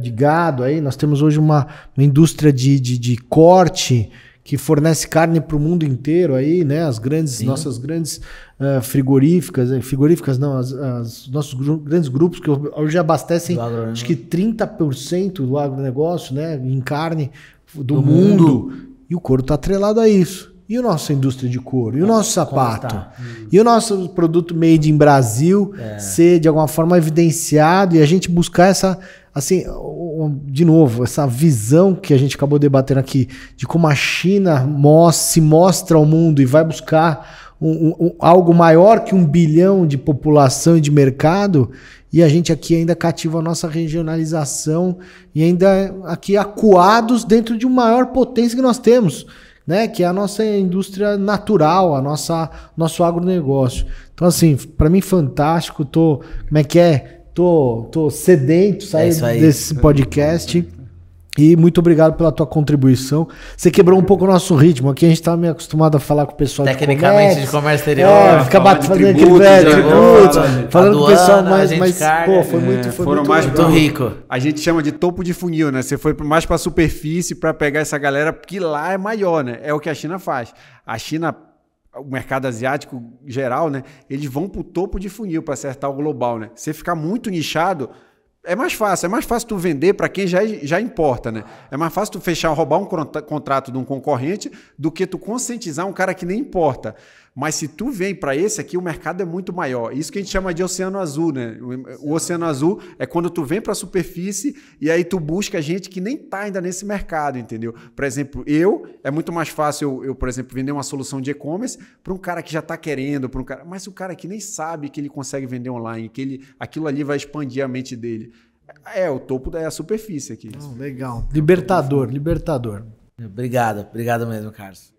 de gado? Aí nós temos hoje uma indústria de corte que fornece carne para o mundo inteiro aí, né? Nossas grandes frigoríficas não, nossos grandes grupos que hoje abastecem acho que 30% do agronegócio, né? Em carne do mundo. E o couro está atrelado a isso. E a nossa indústria de couro? E o nosso sapato? E o nosso produto made in Brasil ser de alguma forma evidenciado e a gente buscar essa, assim, de novo, essa visão que a gente acabou debatendo aqui de como a China se mostra ao mundo e vai buscar algo maior que 1 bilhão de população e de mercado, e a gente aqui ainda cativa a nossa regionalização e ainda aqui acuados dentro de uma maior potência que nós temos, né, que é a nossa indústria natural, nosso agronegócio. Então, assim, para mim, fantástico. Tô sedento sair desse podcast. E muito obrigado pela tua contribuição. Você quebrou um pouco o nosso ritmo. Aqui a gente tá meio acostumado a falar com o pessoal tecnicamente de comércio exterior. Fica fazendo aquele tributo, falando com o pessoal mais pô, foi muito rico. A gente chama de topo de funil, né? Você foi mais para a superfície para pegar essa galera, porque lá é maior, né? É o que a China faz. A China, o mercado asiático geral, né? Eles vão pro topo de funil para acertar o global, né? Você ficar muito nichado, é mais fácil tu vender para quem já importa, né? É mais fácil tu roubar um contrato de um concorrente do que tu conscientizar um cara que nem importa. Mas se tu vem para esse aqui, o mercado é muito maior. Isso que a gente chama de oceano azul, né? O oceano azul é quando tu vem para a superfície e aí tu busca gente que nem tá ainda nesse mercado, entendeu? Por exemplo, é muito mais fácil eu, por exemplo, vender uma solução de e-commerce para um cara que já tá querendo, mas o cara que nem sabe que ele consegue vender online, que aquilo ali vai expandir a mente dele. É o topo da superfície aqui. Legal. Libertador. Obrigado mesmo, Carlos.